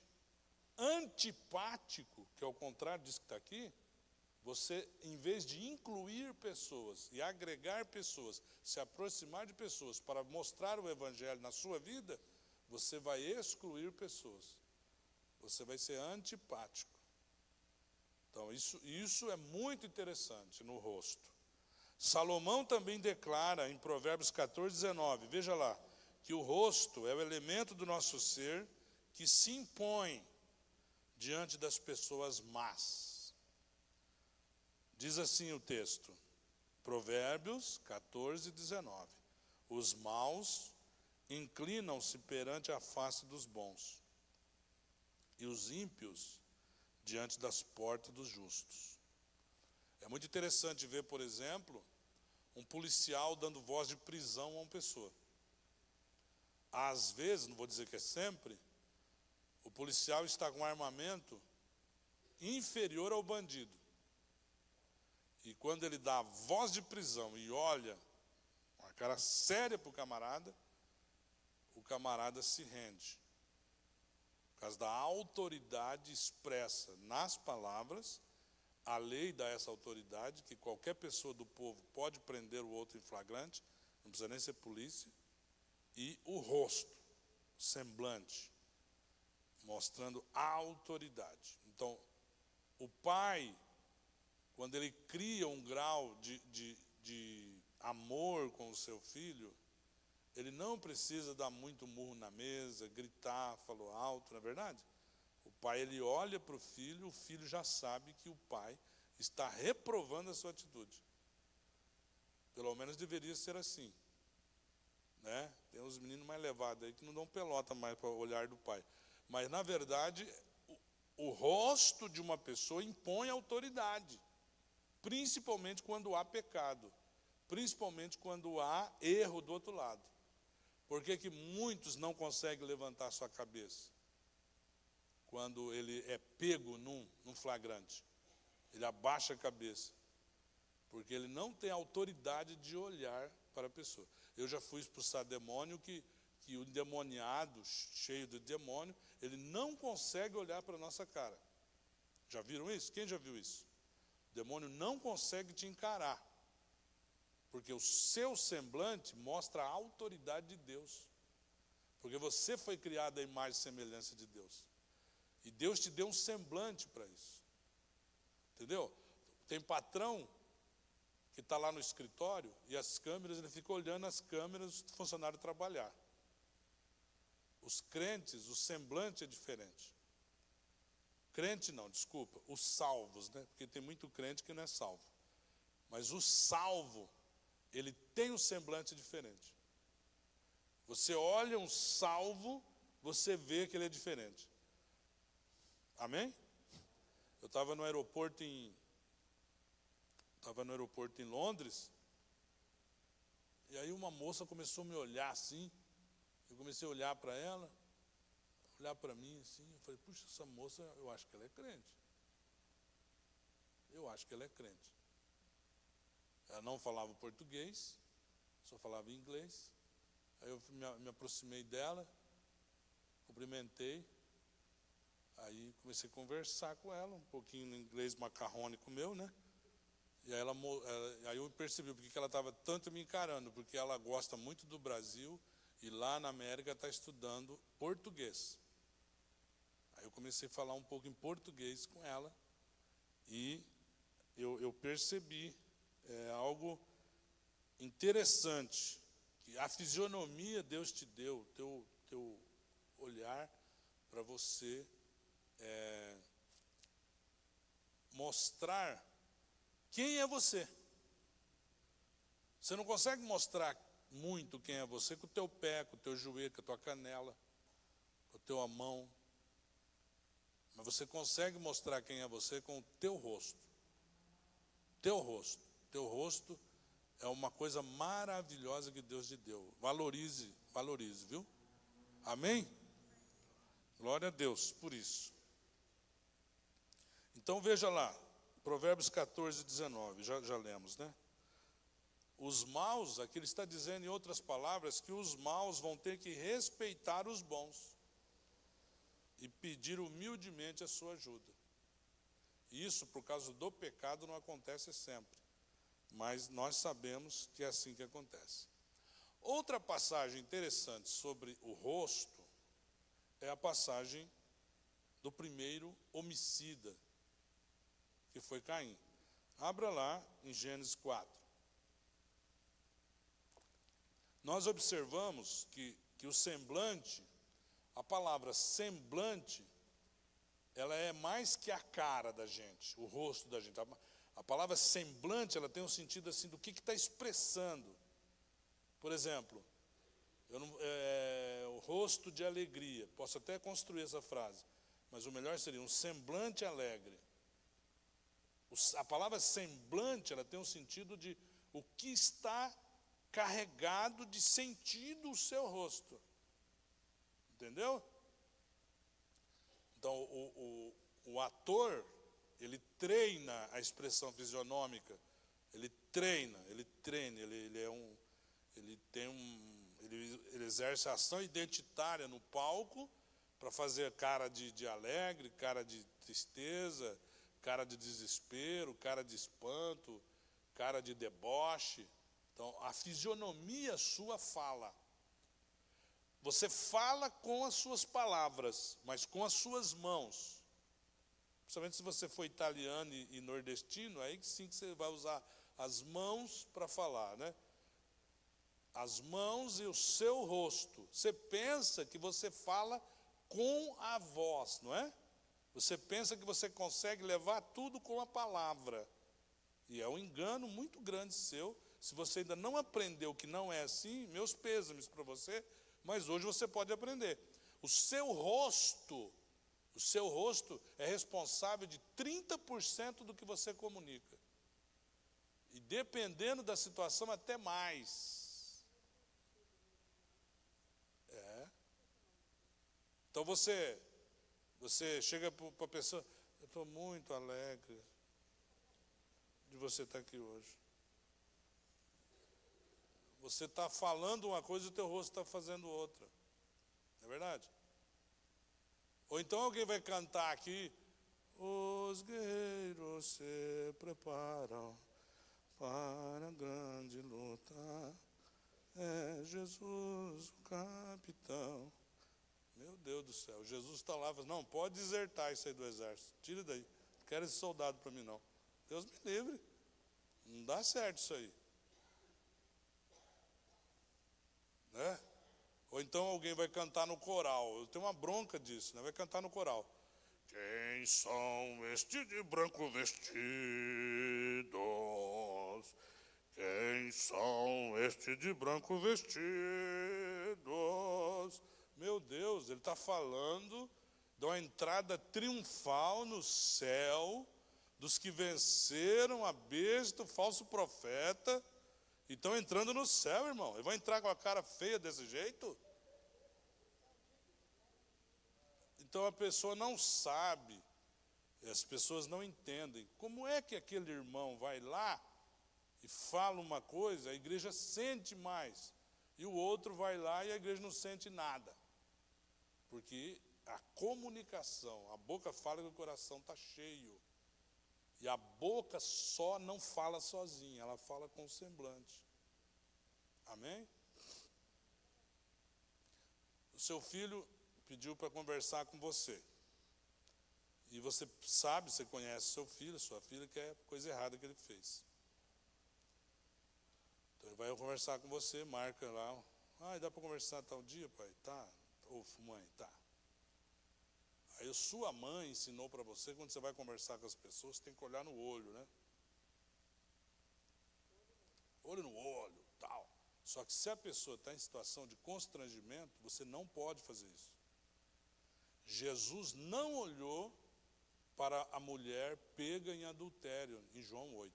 antipático, que é o contrário disso que está aqui, você, em vez de incluir pessoas e agregar pessoas, se aproximar de pessoas para mostrar o evangelho na sua vida, você vai excluir pessoas. Você vai ser antipático. Então, isso é muito interessante no rosto. Salomão também declara em Provérbios 14, 19, veja lá, que o rosto é o elemento do nosso ser que se impõe diante das pessoas más. Diz assim o texto, Provérbios 14, 19. Os maus inclinam-se perante a face dos bons, e os ímpios diante das portas dos justos. É muito interessante ver, por exemplo, um policial dando voz de prisão a uma pessoa. Às vezes, não vou dizer que é sempre, o policial está com um armamento inferior ao bandido. E quando ele dá a voz de prisão e olha com a cara séria para o camarada se rende. Por causa da autoridade expressa nas palavras, a lei dá essa autoridade, que qualquer pessoa do povo pode prender o outro em flagrante, não precisa nem ser polícia, e o rosto, o semblante, mostrando a autoridade. Então, o pai, quando ele cria um grau de amor com o seu filho, Ele não precisa dar muito murro na mesa, gritar, falou alto, não é verdade? O pai, ele olha para o filho já sabe que o pai está reprovando a sua atitude. Pelo menos deveria ser assim, né? Tem uns meninos mais levados aí que não dão pelota mais para o olhar do pai. Mas, na verdade, o rosto de uma pessoa impõe autoridade, principalmente quando há pecado, principalmente quando há erro do outro lado. Por que muitos não conseguem levantar sua cabeça quando ele é pego num flagrante? Ele abaixa a cabeça, porque ele não tem autoridade de olhar para a pessoa. Eu já fui expulsar demônio que o endemoniado, cheio de demônio, ele não consegue olhar para a nossa cara. Já viram isso? Quem já viu isso? O demônio não consegue te encarar, porque o seu semblante mostra a autoridade de Deus. Porque você foi criado à imagem e semelhança de Deus. E Deus te deu um semblante para isso. Entendeu? Tem patrão que está lá no escritório e as câmeras, ele fica olhando as câmeras do funcionário trabalhar. Os crentes, o semblante é diferente. Crente não, desculpa, os salvos, né? Porque tem muito crente que não é salvo. Mas o salvo, ele tem um semblante diferente. Você olha um salvo, você vê que ele é diferente. Amém? Eu estava no aeroporto em Londres, e aí uma moça começou a me olhar assim, eu comecei a olhar para ela, olhar para mim assim, eu falei, puxa, essa moça, eu acho que ela é crente. Eu acho que ela é crente. Ela não falava português, só falava inglês. Aí eu me aproximei dela, cumprimentei, aí comecei a conversar com ela, um pouquinho em inglês macarrônico meu, né? E aí eu percebi porque ela estava tanto me encarando, porque ela gosta muito do Brasil e lá na América está estudando português. Aí eu comecei a falar um pouco em português com ela e eu percebi algo interessante, que a fisionomia Deus te deu, teu olhar para você mostrar quem é você. Você não consegue mostrar muito quem é você com o teu pé, com o teu joelho, com a tua canela, com a tua mão. Mas você consegue mostrar quem é você com o teu rosto. Teu rosto. Teu rosto é uma coisa maravilhosa que Deus te deu. Valorize, viu? Amém? Glória a Deus por isso. Então veja lá, Provérbios 14, 19, já lemos, né? Os maus, aqui ele está dizendo em outras palavras, que os maus vão ter que respeitar os bons e pedir humildemente a sua ajuda. Isso, por causa do pecado, não acontece sempre, mas nós sabemos que é assim que acontece. Outra passagem interessante sobre o rosto é a passagem do primeiro homicida, que foi Caim. Abra lá em Gênesis 4. Nós observamos que o semblante, a palavra semblante, ela é mais que a cara da gente, o rosto da gente. A palavra semblante, ela tem um sentido assim do que está expressando. Por exemplo, o rosto de alegria. Posso até construir essa frase, mas o melhor seria um semblante alegre. A palavra semblante, ela tem um sentido de o que está carregado de sentido o seu rosto. Entendeu? Então, o ator, ele treina a expressão fisionômica, ele exerce a ação identitária no palco para fazer cara de alegre, cara de tristeza, cara de desespero, cara de espanto, cara de deboche. Então, a fisionomia sua fala. Você fala com as suas palavras, mas com as suas mãos. Principalmente se você for italiano e nordestino, aí sim que você vai usar as mãos para falar, né? as mãos e o seu rosto. Você pensa que você fala com a voz, não é? Você pensa que você consegue levar tudo com a palavra. E é um engano muito grande seu. Se você ainda não aprendeu que não é assim, meus pêsames para você, mas hoje você pode aprender. O seu rosto é responsável de 30% do que você comunica. E dependendo da situação, até mais. Então você chega para a pessoa, eu estou muito alegre de você estar aqui hoje. Você está falando uma coisa e o teu rosto está fazendo outra. Não é verdade? Ou então alguém vai cantar aqui, os guerreiros se preparam para a grande luta, é Jesus o capitão. Meu Deus do céu, Jesus está lá, não, pode desertar isso aí do exército, tira daí, não quero esse soldado para mim não. Deus me livre, não dá certo isso aí. Né? Ou então alguém vai cantar no coral, eu tenho uma bronca disso, né? Vai cantar no coral. Quem são estes de branco vestidos? Quem são estes de branco vestidos? Meu Deus, ele está falando de uma entrada triunfal no céu, dos que venceram a besta, o falso profeta, e estão entrando no céu, irmão. Ele vai entrar com a cara feia desse jeito? Então a pessoa não sabe, as pessoas não entendem. Como é que aquele irmão vai lá e fala uma coisa, a igreja sente mais, e o outro vai lá e a igreja não sente nada? Porque a comunicação, a boca fala que o coração está cheio. E a boca só não fala sozinha, ela fala com o semblante. Amém? O seu filho pediu para conversar com você. E você sabe, você conhece seu filho, sua filha, que é coisa errada que ele fez. Então ele vai conversar com você, marca lá. Dá para conversar tal dia, pai? Tá. Ou mãe, tá. Aí a sua mãe ensinou para você, quando você vai conversar com as pessoas, você tem que olhar no olho, né? Olho no olho, tal. Só que se a pessoa está em situação de constrangimento, você não pode fazer isso. Jesus não olhou para a mulher pega em adultério, em João 8.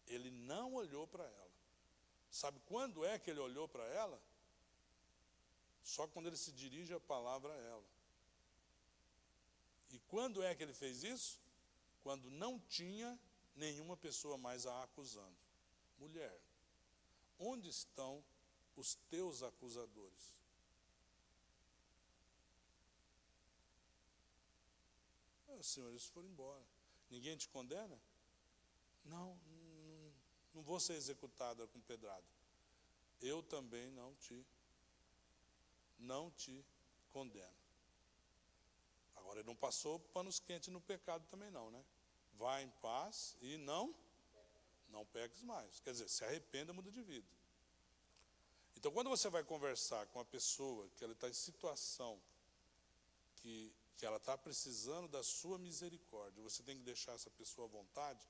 Ele não olhou para ela. Sabe quando é que ele olhou para ela? Só quando ele se dirige a palavra a ela. E quando é que ele fez isso? Quando não tinha nenhuma pessoa mais a acusando. Mulher, onde estão os teus acusadores? Senhor, eles foram embora. Ninguém te condena? Não vou ser executada com pedrada. Eu também não te condeno. Agora, ele não passou panos quentes no pecado também não, né? Vá em paz e não peques mais. Quer dizer, se arrependa, muda de vida. Então, quando você vai conversar com uma pessoa que ela está em situação que ela está precisando da sua misericórdia, você tem que deixar essa pessoa à vontade,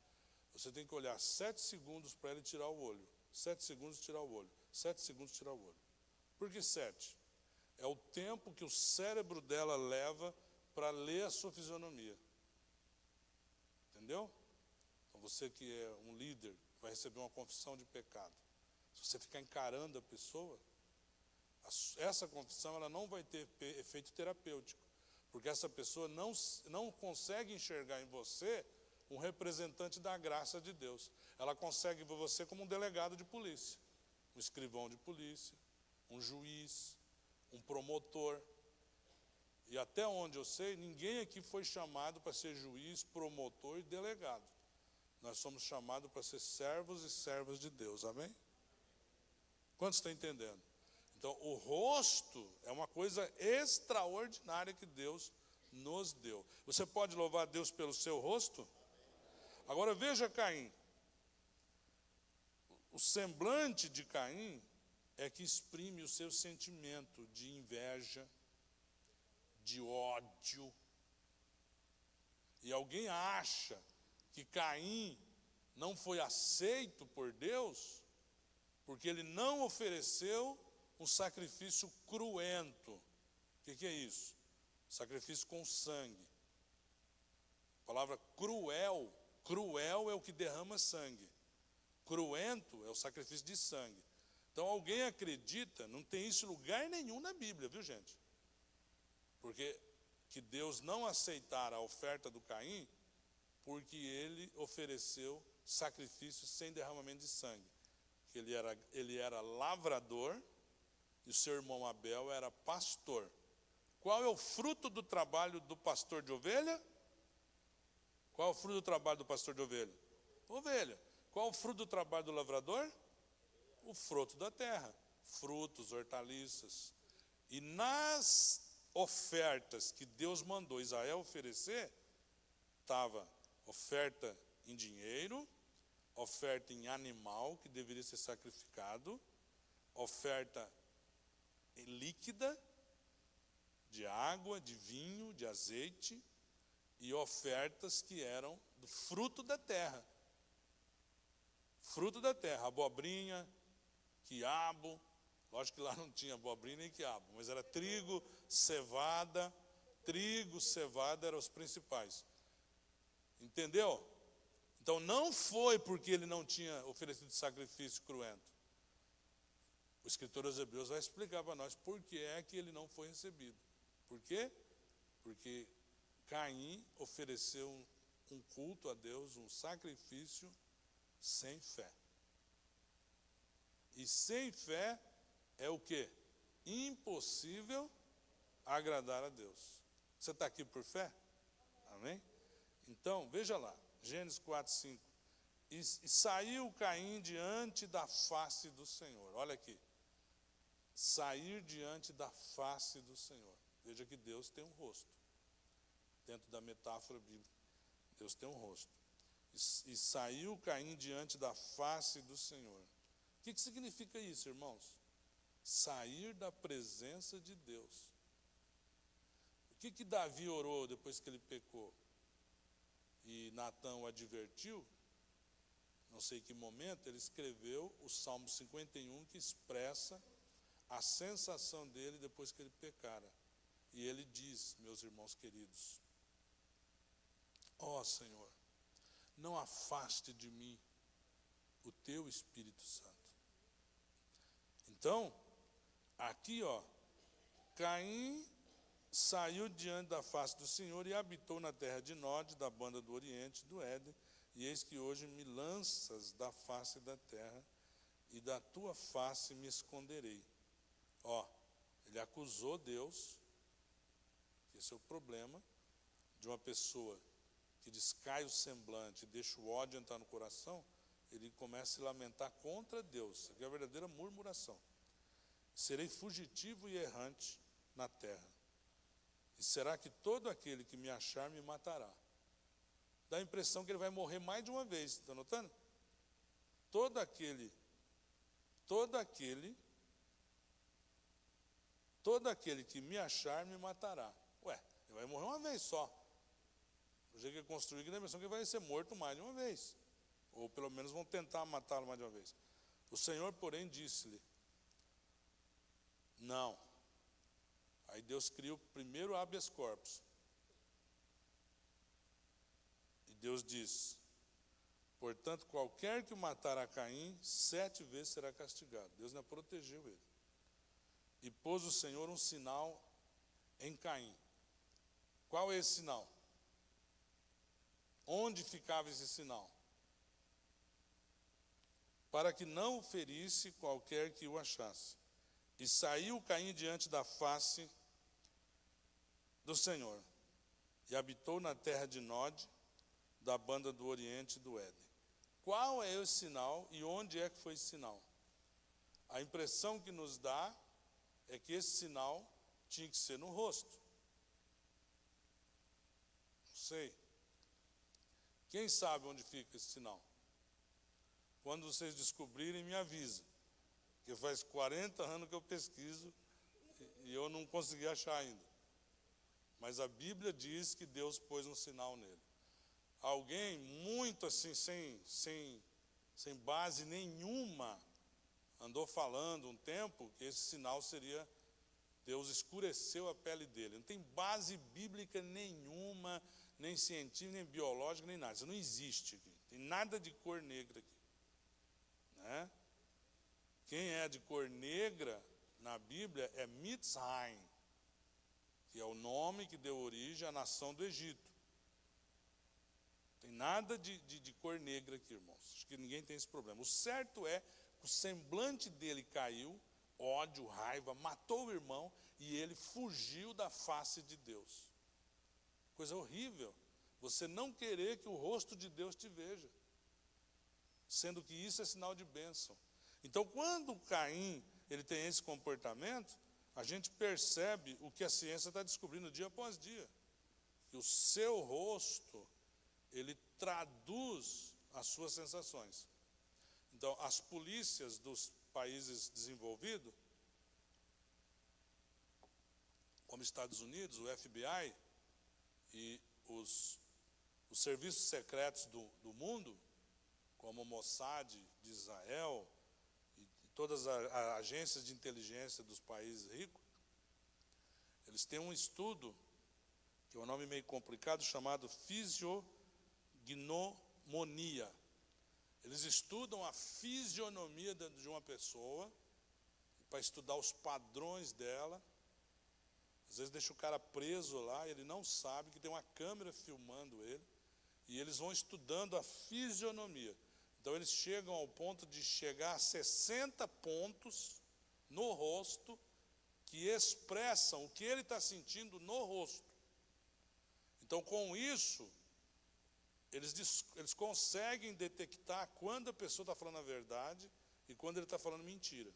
você tem que olhar 7 segundos para ela e tirar o olho. 7 segundos e tirar o olho. 7 segundos e tirar o olho. Por que 7? É o tempo que o cérebro dela leva para ler a sua fisionomia. Entendeu? Então você que é um líder, vai receber uma confissão de pecado. Se você ficar encarando a pessoa, essa confissão ela não vai ter efeito terapêutico. Porque essa pessoa não consegue enxergar em você um representante da graça de Deus. Ela consegue ver você como um delegado de polícia, um escrivão de polícia, um juiz, um promotor. E até onde eu sei, ninguém aqui foi chamado para ser juiz, promotor e delegado. Nós somos chamados para ser servos e servas de Deus, amém? Quantos estão entendendo? Então, o rosto é uma coisa extraordinária que Deus nos deu. Você pode louvar a Deus pelo seu rosto? Agora veja Caim. O semblante de Caim é que exprime o seu sentimento de inveja, de ódio. E alguém acha que Caim não foi aceito por Deus porque ele não ofereceu um sacrifício cruento. O que é isso? Sacrifício com sangue. A palavra cruel, cruel é o que derrama sangue. Cruento é o sacrifício de sangue. Então alguém acredita, não tem isso em lugar nenhum na Bíblia, viu gente? Porque que Deus não aceitara a oferta do Caim, porque ele ofereceu sacrifício sem derramamento de sangue. Que ele era lavrador e o seu irmão Abel era pastor. Qual é o fruto do trabalho do pastor de ovelha? Qual é o fruto do trabalho do pastor de ovelha? Ovelha. Qual é o fruto do trabalho do lavrador? O fruto da terra. Frutos, hortaliças. E nas ofertas que Deus mandou Israel oferecer, estava oferta em dinheiro, oferta em animal que deveria ser sacrificado, oferta líquida, de água, de vinho, de azeite, e ofertas que eram do fruto da terra. Fruto da terra, abobrinha, quiabo. Lógico que lá não tinha abobrinha nem quiabo, mas era trigo, cevada. Trigo, cevada eram os principais. Entendeu? Então não foi porque ele não tinha oferecido sacrifício cruento. O escritor aos Hebreus vai explicar para nós por que é que ele não foi recebido. Por quê? Porque Caim ofereceu um culto a Deus, um sacrifício sem fé. E sem fé é o quê? Impossível agradar a Deus. Você está aqui por fé? Amém? Então, veja lá, Gênesis 4, 5. E saiu Caim diante da face do Senhor. Olha aqui. Sair diante da face do Senhor. Veja que Deus tem um rosto. Dentro da metáfora bíblica, Deus tem um rosto. E saiu Caim diante da face do Senhor. O que significa isso, irmãos? Sair da presença de Deus. O que Davi orou depois que ele pecou? E Natã o advertiu, não sei em que momento, ele escreveu o Salmo 51, que expressa a sensação dele depois que ele pecara. E ele diz, meus irmãos queridos, ó Senhor, não afaste de mim o teu Espírito Santo. Então, aqui Caim saiu diante da face do Senhor e habitou na terra de Nod, da banda do Oriente, do Éden, e eis que hoje me lanças da face da terra, e da tua face me esconderei. Ele acusou Deus, esse é o problema, de uma pessoa que descai o semblante, deixa o ódio entrar no coração, ele começa a se lamentar contra Deus. Isso aqui é a verdadeira murmuração. Serei fugitivo e errante na terra. E será que todo aquele que me achar me matará? Dá a impressão que ele vai morrer mais de uma vez, está notando? Todo aquele que me achar me matará. Ele vai morrer uma vez só. O jeito que ele construiu, que dá a impressão que ele vai ser morto mais de uma vez. Ou pelo menos vão tentar matá-lo mais de uma vez. O Senhor, porém, disse-lhe, não. Aí Deus cria o primeiro habeas corpus. E Deus diz, portanto, qualquer que matar a Caim, 7 vezes será castigado. Deus ainda protegeu ele. E pôs o Senhor um sinal em Caim. Qual é esse sinal? Onde ficava esse sinal? Para que não o ferisse qualquer que o achasse. E saiu Caim diante da face do Senhor, e habitou na terra de Nod, da banda do Oriente e do Éden. Qual é esse sinal e onde é que foi esse sinal? A impressão que nos dá é que esse sinal tinha que ser no rosto. Não sei. Quem sabe onde fica esse sinal? Quando vocês descobrirem, me avisa. Porque faz 40 anos que eu pesquiso e eu não consegui achar ainda. Mas a Bíblia diz que Deus pôs um sinal nele. Alguém muito assim, sem base nenhuma, andou falando um tempo que esse sinal seria Deus escureceu a pele dele. Não tem base bíblica nenhuma, nem científica, nem biológica, nem nada. Isso não existe aqui. Tem nada de cor negra aqui. Né? Quem é de cor negra na Bíblia é Mitzrayim, que é o nome que deu origem à nação do Egito. Tem nada de cor negra aqui, irmãos. Acho que ninguém tem esse problema. O certo é que o semblante dele caiu, ódio, raiva, matou o irmão e ele fugiu da face de Deus. Coisa horrível. Você não querer que o rosto de Deus te veja, sendo que isso é sinal de bênção. Então, quando Caim ele tem esse comportamento, a gente percebe o que a ciência está descobrindo dia após dia. Que o seu rosto, ele traduz as suas sensações. Então, as polícias dos países desenvolvidos, como Estados Unidos, o FBI e os serviços secretos do mundo, como o Mossad de Israel e todas as agências de inteligência dos países ricos, eles têm um estudo, que é um nome meio complicado, chamado fisiognomonia. Eles estudam a fisionomia de uma pessoa, para estudar os padrões dela. Às vezes deixa o cara preso lá, ele não sabe que tem uma câmera filmando ele, e eles vão estudando a fisionomia. Então eles chegam ao ponto de chegar a 60 pontos no rosto, que expressam o que ele está sentindo no rosto. Então, com isso, eles conseguem detectar quando a pessoa está falando a verdade e quando ele está falando mentira.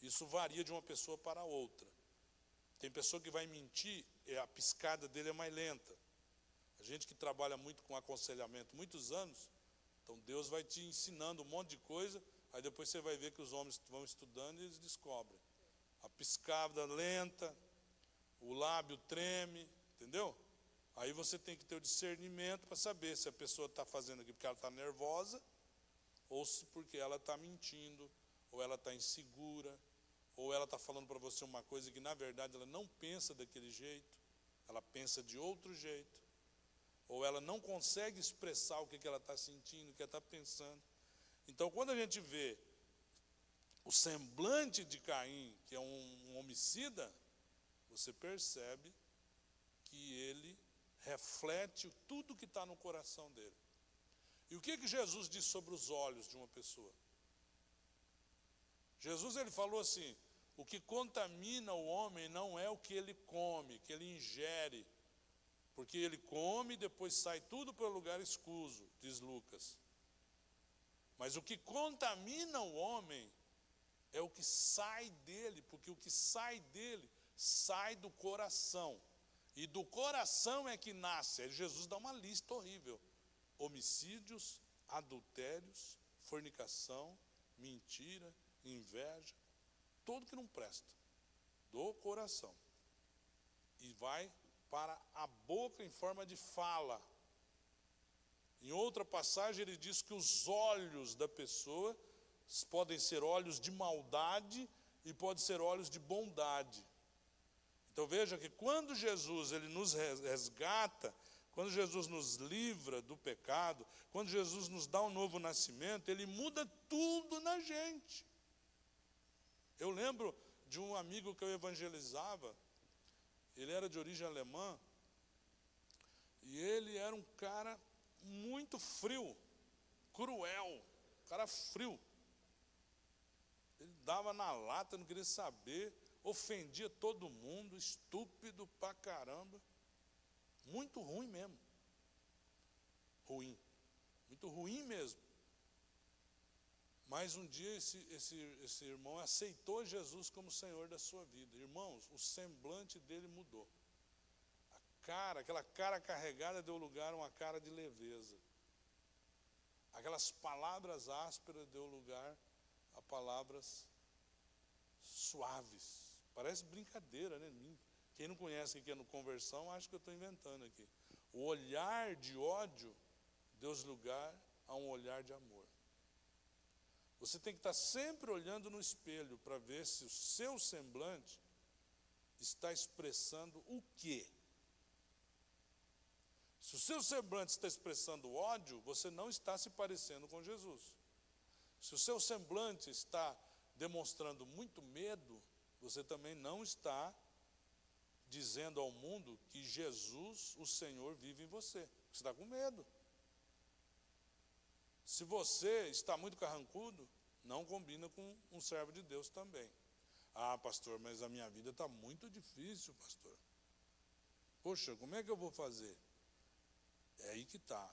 Isso varia de uma pessoa para outra. Tem pessoa que vai mentir, a piscada dele é mais lenta. A gente que trabalha muito com aconselhamento, muitos anos, então Deus vai te ensinando um monte de coisa, aí depois você vai ver que os homens vão estudando e eles descobrem. A piscada lenta, o lábio treme, entendeu? Aí você tem que ter o discernimento para saber se a pessoa está fazendo aquilo porque ela está nervosa, ou se porque ela está mentindo, ou ela está insegura, ou ela está falando para você uma coisa que na verdade ela não pensa daquele jeito, ela pensa de outro jeito, ou ela não consegue expressar o que ela está sentindo, o que ela está pensando. Então, quando a gente vê o semblante de Caim, que é um homicida, você percebe que ele reflete tudo que está no coração dele. E o que Jesus diz sobre os olhos de uma pessoa? Jesus ele falou assim: o que contamina o homem não é o que ele come, que ele ingere, porque ele come e depois sai tudo para o lugar escuso, diz Lucas. Mas o que contamina o homem é o que sai dele, porque o que sai dele sai do coração. E do coração é que nasce. Aí Jesus dá uma lista horrível: homicídios, adultérios, fornicação, mentira, inveja, tudo que não presta, do coração. E vai para a boca em forma de fala. Em outra passagem ele diz que os olhos da pessoa podem ser olhos de maldade e podem ser olhos de bondade. Então veja que quando Jesus ele nos resgata, quando Jesus nos livra do pecado, quando Jesus nos dá um novo nascimento, ele muda tudo na gente. Eu lembro de um amigo que eu evangelizava, ele era de origem alemã, e ele era um cara muito frio, cruel, um cara frio. Ele dava na lata, não queria saber, ofendia todo mundo, estúpido pra caramba. Muito ruim mesmo. Ruim. Muito ruim mesmo. Mas um dia esse irmão aceitou Jesus como Senhor da sua vida. Irmãos, o semblante dele mudou. Aquela cara carregada deu lugar a uma cara de leveza. Aquelas palavras ásperas deu lugar a palavras suaves. Parece brincadeira, né? Quem não conhece o que é no conversão, acha que eu estou inventando aqui. O olhar de ódio deu lugar a um olhar de amor. Você tem que estar sempre olhando no espelho para ver se o seu semblante está expressando o quê? Se o seu semblante está expressando ódio, você não está se parecendo com Jesus. Se o seu semblante está demonstrando muito medo, você também não está dizendo ao mundo que Jesus, o Senhor, vive em você. Você está com medo. Se você está muito carrancudo, não combina com um servo de Deus também. Ah, pastor, mas a minha vida está muito difícil, pastor. Poxa, como é que eu vou fazer? É aí que está.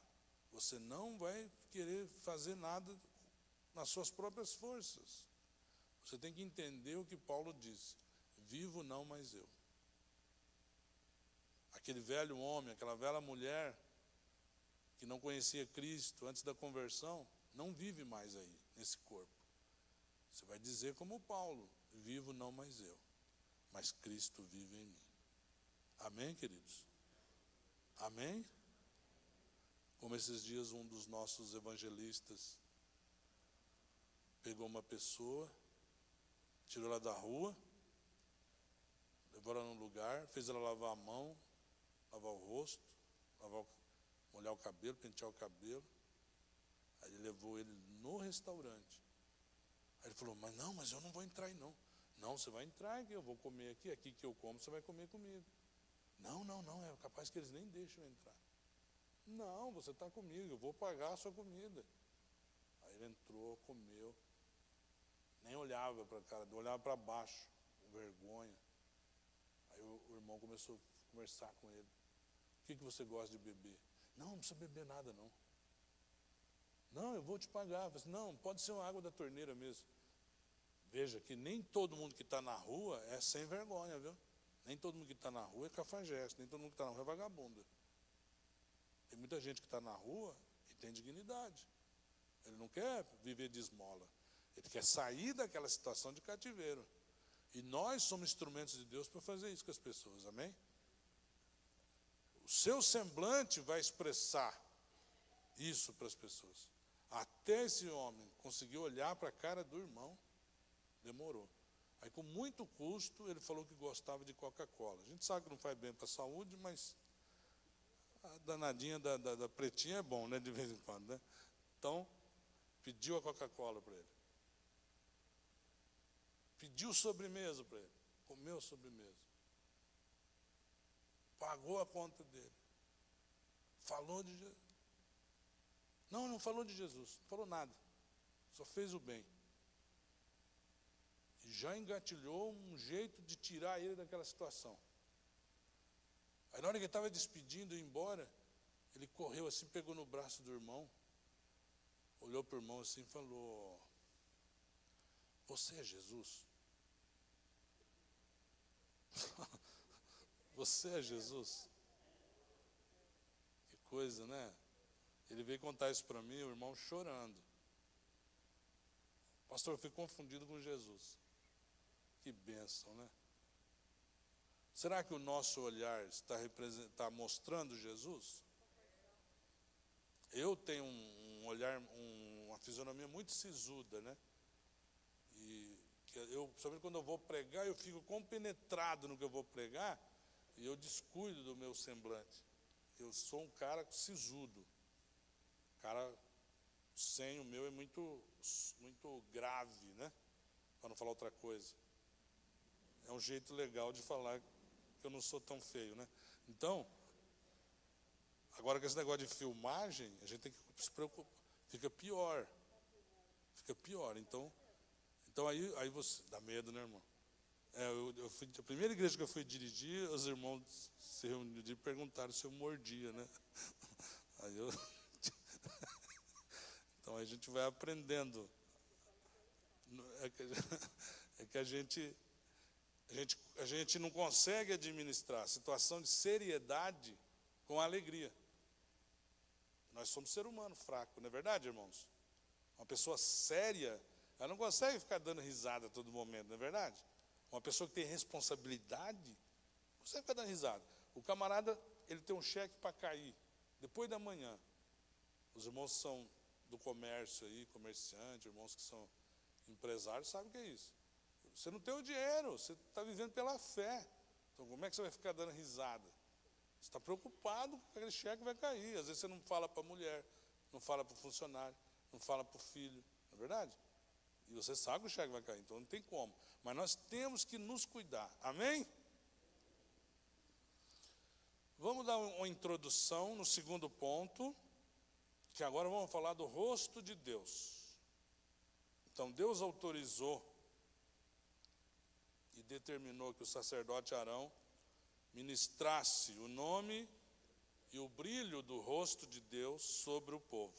Você não vai querer fazer nada nas suas próprias forças. Você tem que entender o que Paulo disse. Vivo não mais eu. Aquele velho homem, aquela velha mulher que não conhecia Cristo antes da conversão, não vive mais aí, nesse corpo. Você vai dizer como Paulo, vivo não mais eu, mas Cristo vive em mim. Amém, queridos? Amém? Como esses dias um dos nossos evangelistas pegou uma pessoa, tirou ela da rua, levou ela num lugar, fez ela lavar a mão, lavar o rosto, molhar o cabelo, pentear o cabelo. Aí ele levou ele no restaurante. Aí ele falou, mas eu não vou entrar aí não. Não, você vai entrar aqui, eu vou comer aqui que eu como, você vai comer comigo. Não, é capaz que eles nem deixam eu entrar. Não, você está comigo, eu vou pagar a sua comida. Aí ele entrou, comeu, nem olhava para a cara, olhava para baixo, com vergonha. Aí o irmão começou a conversar com ele. O que você gosta de beber? Não precisa beber nada não. Não, eu vou te pagar. Eu falei assim, não, pode ser uma água da torneira mesmo. Veja que nem todo mundo que está na rua é sem vergonha, viu? Nem todo mundo que está na rua é cafajeste, nem todo mundo que está na rua é vagabunda. Tem muita gente que está na rua e tem dignidade. Ele não quer viver de esmola. Ele quer sair daquela situação de cativeiro. E nós somos instrumentos de Deus para fazer isso com as pessoas, amém? O seu semblante vai expressar isso para as pessoas. Até esse homem conseguir olhar para a cara do irmão, demorou. Aí, com muito custo, ele falou que gostava de Coca-Cola. A gente sabe que não faz bem para a saúde, mas a danadinha da pretinha é bom, né, de vez em quando, né? Então, pediu a Coca-Cola para ele. Pediu sobremesa para ele. Comeu sobremesa. Pagou a conta dele. Falou de Jesus. Não falou de Jesus. Não falou nada. Só fez o bem. E já engatilhou um jeito de tirar ele daquela situação. Aí na hora que ele estava despedindo e ia embora, ele correu assim, pegou no braço do irmão, olhou para o irmão assim e falou, você é Jesus? Você é Jesus? Que coisa, né? Ele veio contar isso para mim, o irmão chorando. Pastor, eu fui confundido com Jesus. Que bênção, né? Será que o nosso olhar está mostrando Jesus? Eu tenho um olhar, uma fisionomia muito sisuda, né? E eu, principalmente quando eu vou pregar, eu fico compenetrado no que eu vou pregar e eu descuido do meu semblante. Eu sou um cara sisudo. Cara, o senho meu é muito grave, né? Para não falar outra coisa. É um jeito legal de falar que eu não sou tão feio, né? Então, agora com esse negócio de filmagem, a gente tem que se preocupar. Fica pior. Então aí você... Dá medo, né, irmão? Eu fui, a primeira igreja que eu fui dirigir, os irmãos se reuniram e perguntaram se eu mordia, né? Aí eu... Então a gente vai aprendendo. É que a gente não consegue administrar a situação de seriedade com alegria. Nós somos ser humano fraco, não é verdade, irmãos? Uma pessoa séria, ela não consegue ficar dando risada a todo momento, não é verdade? Uma pessoa que tem responsabilidade, não consegue ficar dando risada. O camarada, ele tem um cheque para cair, depois da manhã. Os irmãos que são do comércio aí, comerciante, irmãos que são empresários, sabem o que é isso. Você não tem o dinheiro, você está vivendo pela fé. Então, como é que você vai ficar dando risada? Você está preocupado que aquele cheque vai cair. Às vezes você não fala para a mulher, não fala para o funcionário, não fala para o filho, não é verdade? E você sabe que o cheque vai cair, então não tem como. Mas nós temos que nos cuidar, amém? Vamos dar uma introdução no segundo ponto, que agora vamos falar do rosto de Deus. Então, Deus autorizou e determinou que o sacerdote Arão ministrasse o nome e o brilho do rosto de Deus sobre o povo.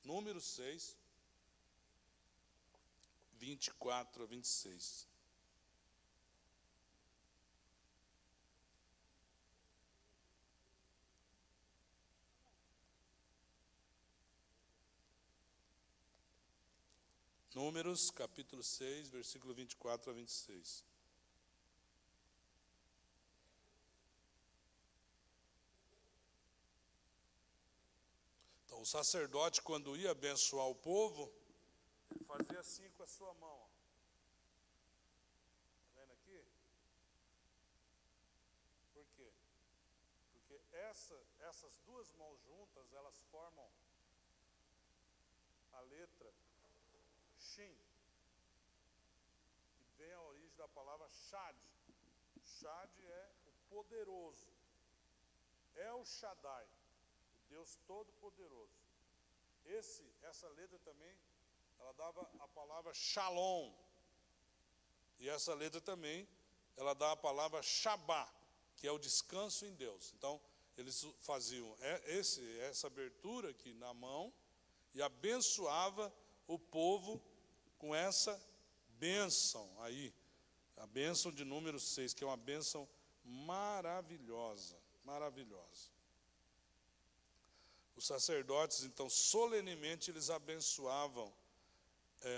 Número 6, 24 a 26. Números, capítulo 6, versículo 24 a 26. Então, o sacerdote, quando ia abençoar o povo, ele fazia assim com a sua mão. Está vendo aqui? Por quê? Porque essas duas mãos juntas, elas formam a letra Shin, que vem a origem da palavra Shad. Shad é o poderoso. El Shaddai, o Deus Todo-Poderoso. Essa letra também, ela dava a palavra Shalom. E essa letra também, ela dá a palavra Shabá, que é o descanso em Deus. Então, eles faziam essa abertura aqui na mão e abençoava o povo com essa bênção aí, a bênção de número 6, que é uma bênção maravilhosa, maravilhosa. Os sacerdotes, então, solenemente, eles abençoavam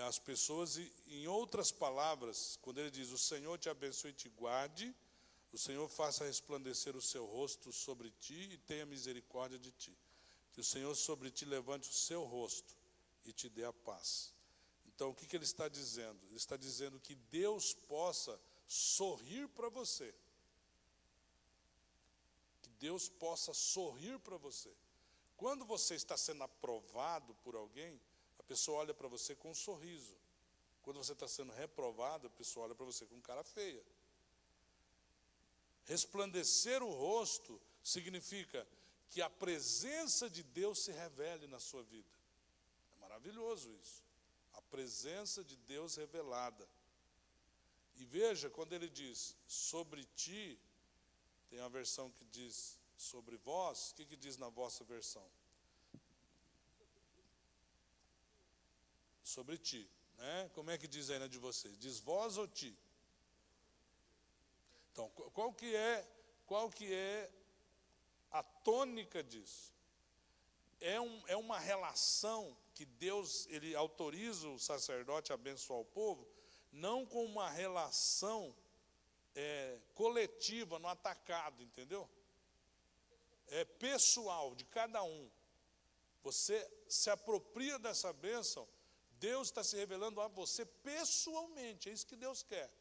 as pessoas, e, em outras palavras, quando ele diz, o Senhor te abençoe e te guarde, o Senhor faça resplandecer o seu rosto sobre ti e tenha misericórdia de ti. Que o Senhor sobre ti levante o seu rosto e te dê a paz. Então, o que ele está dizendo? Ele está dizendo que Deus possa sorrir para você. Que Deus possa sorrir para você. Quando você está sendo aprovado por alguém, a pessoa olha para você com um sorriso. Quando você está sendo reprovado, a pessoa olha para você com cara feia. Resplandecer o rosto significa que a presença de Deus se revele na sua vida. É maravilhoso isso. A presença de Deus revelada. E veja, quando ele diz sobre ti, tem uma versão que diz sobre vós, o que diz na vossa versão? Sobre ti, né? Como é que diz aí na de vocês? Diz vós ou ti? Então, qual que é a tônica disso? É uma relação que Deus, ele autoriza o sacerdote a abençoar o povo, não com uma relação coletiva, no atacado, entendeu? É pessoal, de cada um. Você se apropria dessa bênção, Deus está se revelando a você pessoalmente, é isso que Deus quer.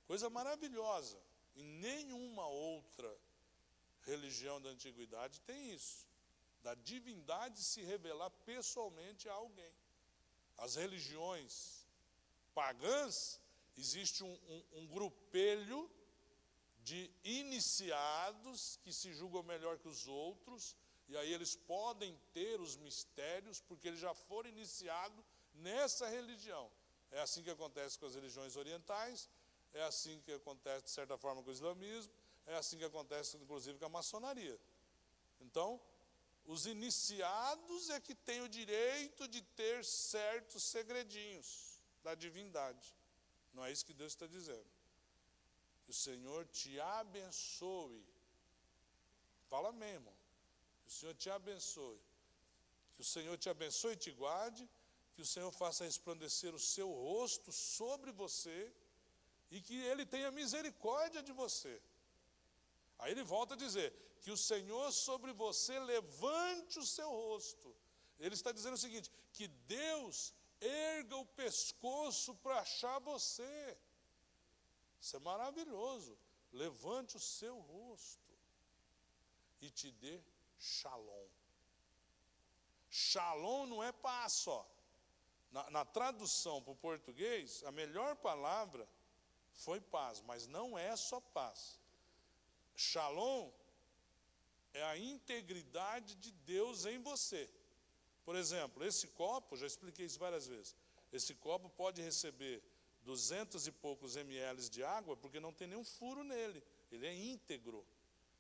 Coisa maravilhosa. Em nenhuma outra religião da antiguidade tem isso. Da divindade se revelar pessoalmente a alguém. As religiões pagãs, existe um grupelho de iniciados que se julgam melhor que os outros, e aí eles podem ter os mistérios, porque eles já foram iniciados nessa religião. É assim que acontece com as religiões orientais, é assim que acontece, de certa forma, com o islamismo, é assim que acontece, inclusive, com a maçonaria. Então, os iniciados é que têm o direito de ter certos segredinhos da divindade. Não é isso que Deus está dizendo. Que o Senhor te abençoe. Fala mesmo. Que o Senhor te abençoe. o Senhor te abençoe e te guarde, que o Senhor faça resplandecer o seu rosto sobre você e que Ele tenha misericórdia de você. Aí ele volta a dizer, que o Senhor sobre você levante o seu rosto. Ele está dizendo o seguinte, que Deus erga o pescoço para achar você. Isso é maravilhoso. Levante o seu rosto e te dê shalom. Shalom não é paz só. Na tradução para o português, a melhor palavra foi paz, mas não é só paz. Shalom é a integridade de Deus em você. Por exemplo, esse copo, já expliquei isso várias vezes, esse copo pode receber 200 e poucos ml de água, porque não tem nenhum furo nele, ele é íntegro.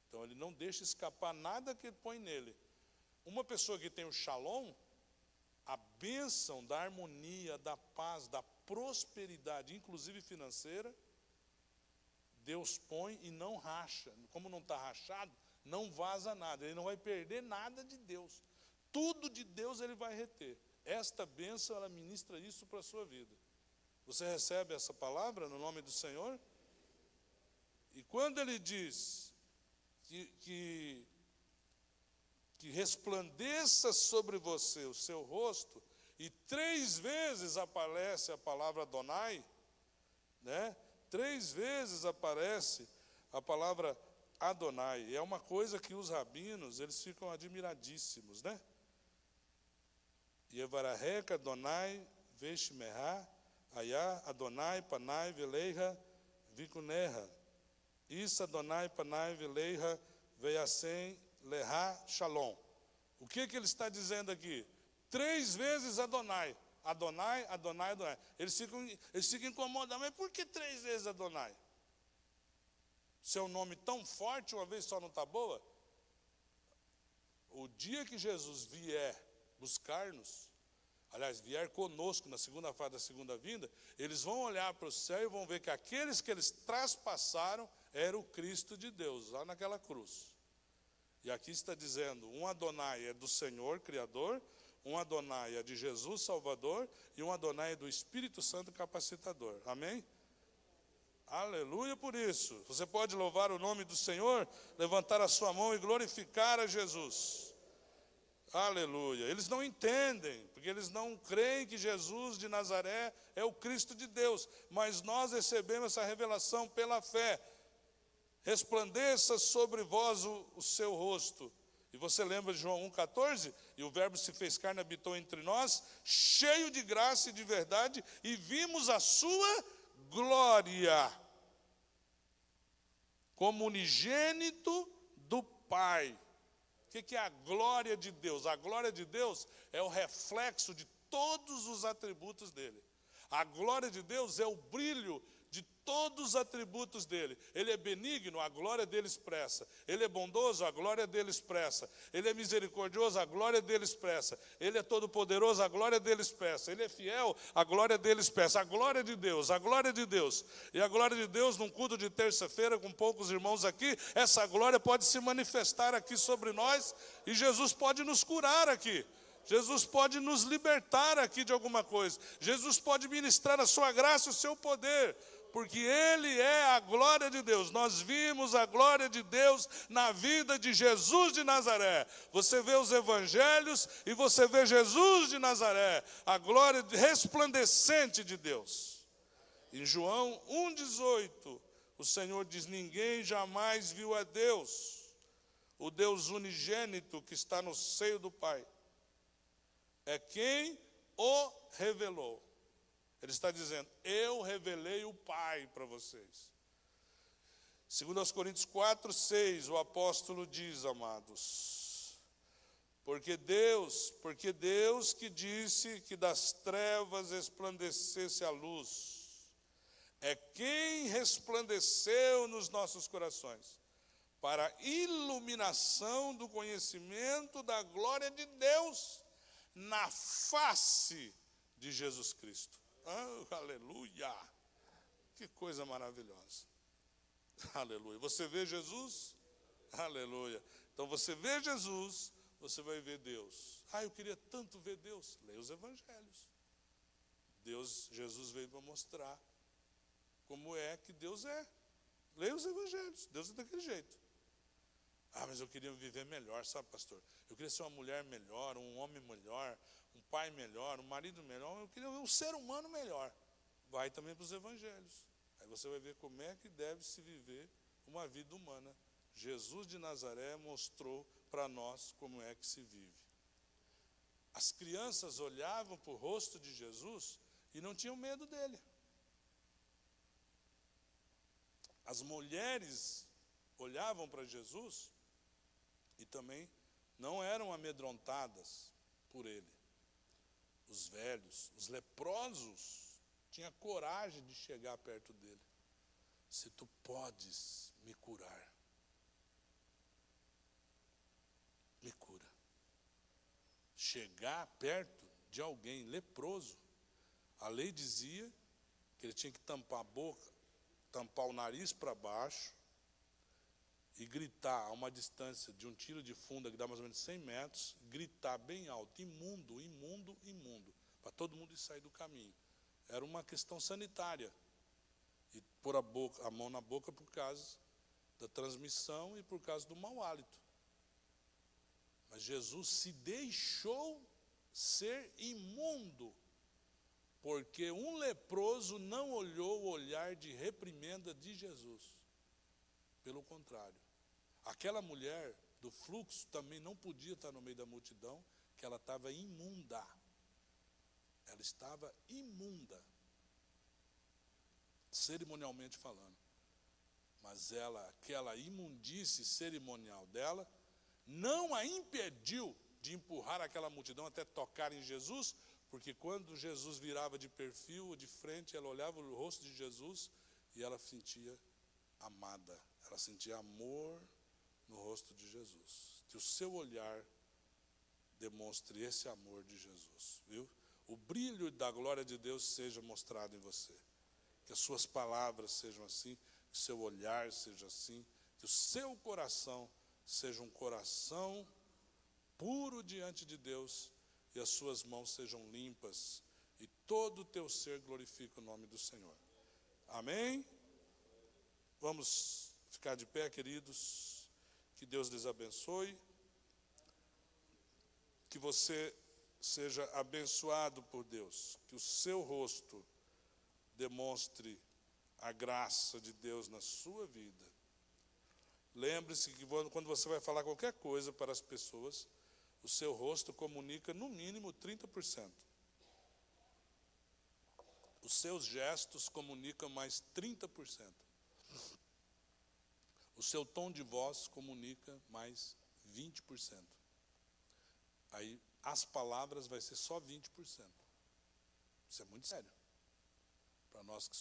Então ele não deixa escapar nada que ele põe nele. Uma pessoa que tem o shalom, a bênção da harmonia, da paz, da prosperidade, inclusive financeira, Deus põe e não racha. Como não está rachado, não vaza nada. Ele não vai perder nada de Deus. Tudo de Deus ele vai reter. Esta bênção, ela ministra isso para a sua vida. Você recebe essa palavra no nome do Senhor? E quando ele diz que resplandeça sobre você o seu rosto, e 3 vezes aparece a palavra Adonai, né? 3 vezes aparece a palavra Adonai. É uma coisa que os rabinos, eles ficam admiradíssimos, né? Yevaraheka Adonai Veshmeha Ayah Adonai Panai Veleiha Vikuneha Isa Adonai Panai Veleiha Veiasen Leha Shalom. O que ele está dizendo aqui? 3 vezes Adonai. Adonai, Adonai, Adonai. Eles ficam incomodados. Mas por que 3 vezes Adonai? Seu nome tão forte, uma vez só não está boa? O dia que Jesus vier buscar-nos, aliás, vier conosco na segunda fase da segunda vinda, eles vão olhar para o céu e vão ver que aqueles que eles traspassaram era o Cristo de Deus, lá naquela cruz. E aqui está dizendo, um Adonai é do Senhor, Criador, um Adonai é de Jesus, Salvador, e um Adonai é do Espírito Santo, capacitador. Amém? Aleluia por isso. Você pode louvar o nome do Senhor, levantar a sua mão e glorificar a Jesus. Aleluia. Eles não entendem, porque eles não creem que Jesus de Nazaré é o Cristo de Deus, mas nós recebemos essa revelação pela fé. Resplandeça sobre vós o seu rosto. E você lembra de João 1,14? E o verbo se fez carne e habitou entre nós, cheio de graça e de verdade, e vimos a sua glória, como unigênito do Pai. O que é a glória de Deus? A glória de Deus é o reflexo de todos os atributos dele. A glória de Deus é o brilho de todos os atributos dele. Ele é benigno, a glória dele expressa. Ele é bondoso, a glória dele expressa. Ele é misericordioso, a glória dele expressa. Ele é todo-poderoso, a glória dele expressa. Ele é fiel, a glória dele expressa. A glória de Deus, a glória de Deus. E a glória de Deus, num culto de terça-feira, com poucos irmãos aqui, essa glória pode se manifestar aqui sobre nós, e Jesus pode nos curar aqui. Jesus pode nos libertar aqui de alguma coisa. Jesus pode ministrar a sua graça e o seu poder, porque Ele é a glória de Deus. Nós vimos a glória de Deus na vida de Jesus de Nazaré. Você vê os evangelhos e você vê Jesus de Nazaré, a glória resplandecente de Deus. Em João 1,18, o Senhor diz, ninguém jamais viu a Deus, o Deus unigênito que está no seio do Pai. É quem o revelou. Ele está dizendo, eu revelei o Pai para vocês. 2 Coríntios 4,6, o apóstolo diz, amados, porque Deus que disse que das trevas resplandecesse a luz, é quem resplandeceu nos nossos corações, para a iluminação do conhecimento da glória de Deus, na face de Jesus Cristo. Oh, aleluia! Que coisa maravilhosa. Aleluia. Você vê Jesus? Aleluia. Então você vê Jesus, você vai ver Deus? Eu queria tanto ver Deus. Leia os evangelhos. Jesus veio para mostrar como é que Deus é. Leia os evangelhos. Deus é daquele jeito. Mas eu queria viver melhor, sabe, pastor? Eu queria ser uma mulher melhor, um homem melhor, um pai melhor, um marido melhor. Eu queria ver um ser humano melhor. Vai também para os evangelhos. Aí você vai ver como é que deve se viver uma vida humana. Jesus de Nazaré mostrou para nós como é que se vive. As crianças olhavam para o rosto de Jesus e não tinham medo dele. As mulheres olhavam para Jesus e também não eram amedrontadas por ele. Os velhos, os leprosos, tinham coragem de chegar perto dele. Se tu podes me curar, me cura. Chegar perto de alguém leproso, a lei dizia que ele tinha que tampar a boca, tampar o nariz para baixo e gritar a uma distância de um tiro de funda, que dá mais ou menos 100 metros, gritar bem alto, imundo, imundo, imundo, para todo mundo sair do caminho. Era uma questão sanitária. E pôr a mão na boca por causa da transmissão e por causa do mau hálito. Mas Jesus se deixou ser imundo, porque um leproso não olhou o olhar de reprimenda de Jesus. Pelo contrário, aquela mulher do fluxo também não podia estar no meio da multidão, que ela estava imunda. Ela estava imunda, cerimonialmente falando. Mas aquela imundice cerimonial dela, não a impediu de empurrar aquela multidão até tocar em Jesus, porque quando Jesus virava de perfil ou de frente, ela olhava o rosto de Jesus e ela sentia amada. Ela sentia amor no rosto de Jesus. Que o seu olhar demonstre esse amor de Jesus, viu? O brilho da glória de Deus seja mostrado em você. Que as suas palavras sejam assim, que o seu olhar seja assim, que o seu coração seja um coração puro diante de Deus e as suas mãos sejam limpas e todo o teu ser glorifique o nome do Senhor. Amém? Vamos ficar de pé, queridos. Que Deus lhes abençoe. Que você seja abençoado por Deus. Que o seu rosto demonstre a graça de Deus na sua vida. Lembre-se que quando você vai falar qualquer coisa para as pessoas, o seu rosto comunica no mínimo 30%. Os seus gestos comunicam mais 30%. O seu tom de voz comunica mais 20%. Aí as palavras vai ser só 20%. Isso é muito sério. Para nós que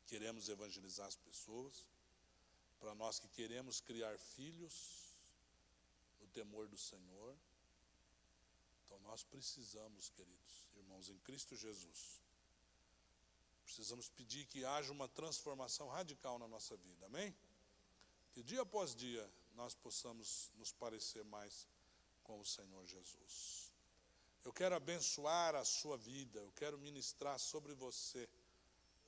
queremos evangelizar as pessoas, para nós que queremos criar filhos no temor do Senhor. Então nós precisamos, queridos irmãos, em Cristo Jesus, precisamos pedir que haja uma transformação radical na nossa vida, amém? Que dia após dia nós possamos nos parecer mais com o Senhor Jesus. Eu quero abençoar a sua vida, eu quero ministrar sobre você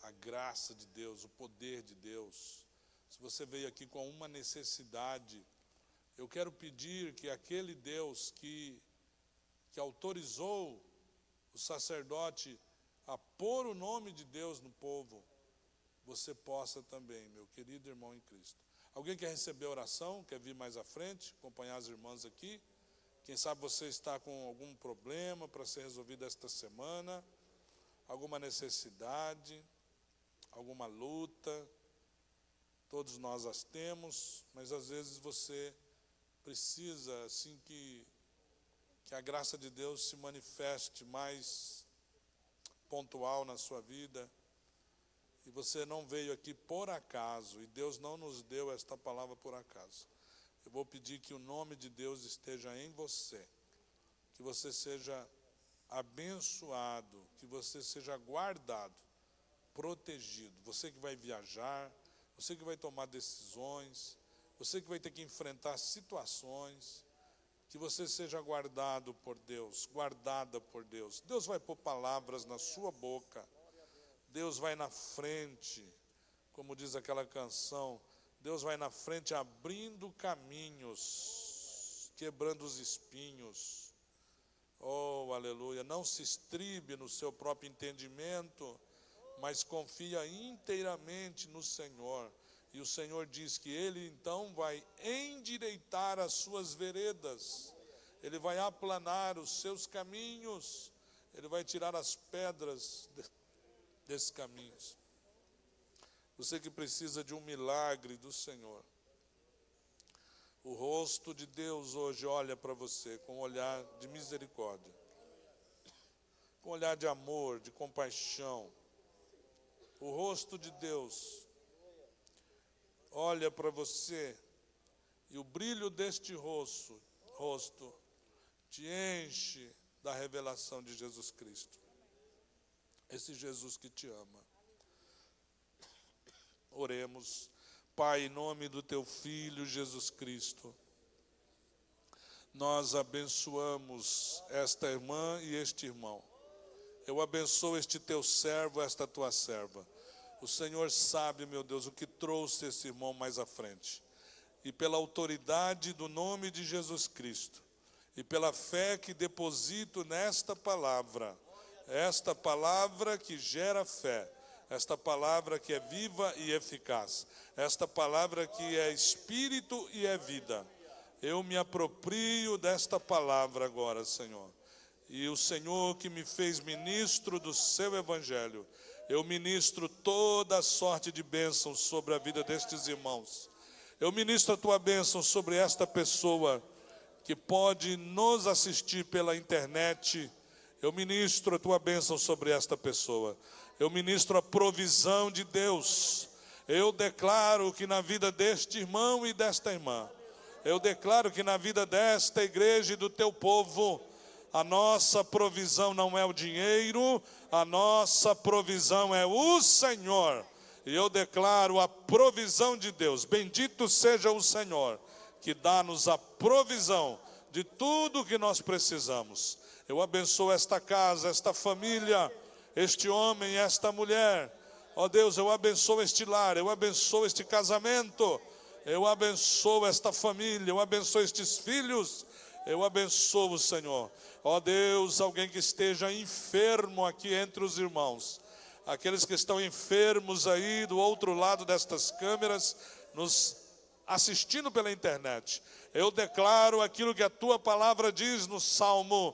a graça de Deus, o poder de Deus. Se você veio aqui com uma necessidade, eu quero pedir que aquele Deus que autorizou o sacerdote a pôr o nome de Deus no povo, você possa também, meu querido irmão em Cristo. Alguém quer receber oração, quer vir mais à frente, acompanhar as irmãs aqui? Quem sabe você está com algum problema para ser resolvido esta semana, alguma necessidade, alguma luta. Todos nós as temos, mas às vezes você precisa, assim, que a graça de Deus se manifeste mais pontual na sua vida. E você não veio aqui por acaso, e Deus não nos deu esta palavra por acaso. Eu vou pedir que o nome de Deus esteja em você, que você seja abençoado, que você seja guardado, protegido. Você que vai viajar, você que vai tomar decisões, você que vai ter que enfrentar situações, que você seja guardado por Deus, guardada por Deus. Deus vai pôr palavras na sua boca. Deus vai na frente, como diz aquela canção, Deus vai na frente abrindo caminhos, quebrando os espinhos. Oh, aleluia. Não se estribe no seu próprio entendimento, mas confia inteiramente no Senhor. E o Senhor diz que Ele então vai endireitar as suas veredas. Ele vai aplanar os seus caminhos. Ele vai tirar as pedras desses caminhos. Você que precisa de um milagre do Senhor. O rosto de Deus hoje olha para você com um olhar de misericórdia. Com um olhar de amor, de compaixão. O rosto de Deus olha para você e o brilho deste rosto te enche da revelação de Jesus Cristo. Esse Jesus que te ama. Oremos. Pai, em nome do teu Filho Jesus Cristo, nós abençoamos esta irmã e este irmão. Eu abençoo este teu servo, esta tua serva. O Senhor sabe, meu Deus, o que trouxe esse irmão mais à frente. E pela autoridade do nome de Jesus Cristo, e pela fé que deposito nesta palavra, esta palavra que gera fé, esta palavra que é viva e eficaz, esta palavra que é espírito e é vida. Eu me aproprio desta palavra agora, Senhor. E o Senhor que me fez ministro do seu evangelho, eu ministro toda a sorte de bênçãos sobre a vida destes irmãos. Eu ministro a tua bênção sobre esta pessoa que pode nos assistir pela internet. Eu ministro a tua bênção sobre esta pessoa. Eu ministro a provisão de Deus. Eu declaro que na vida deste irmão e desta irmã, eu declaro que na vida desta igreja e do teu povo, a nossa provisão não é o dinheiro, a nossa provisão é o Senhor. E eu declaro a provisão de Deus. Bendito seja o Senhor, que dá-nos a provisão de tudo que nós precisamos. Eu abençoo esta casa, esta família, este homem, esta mulher. Ó Deus, eu abençoo este lar, eu abençoo este casamento, eu abençoo esta família, eu abençoo estes filhos, eu abençoo o Senhor. Ó Deus, alguém que esteja enfermo aqui entre os irmãos, aqueles que estão enfermos aí do outro lado destas câmeras, nos assistindo pela internet, eu declaro aquilo que a tua palavra diz no Salmo,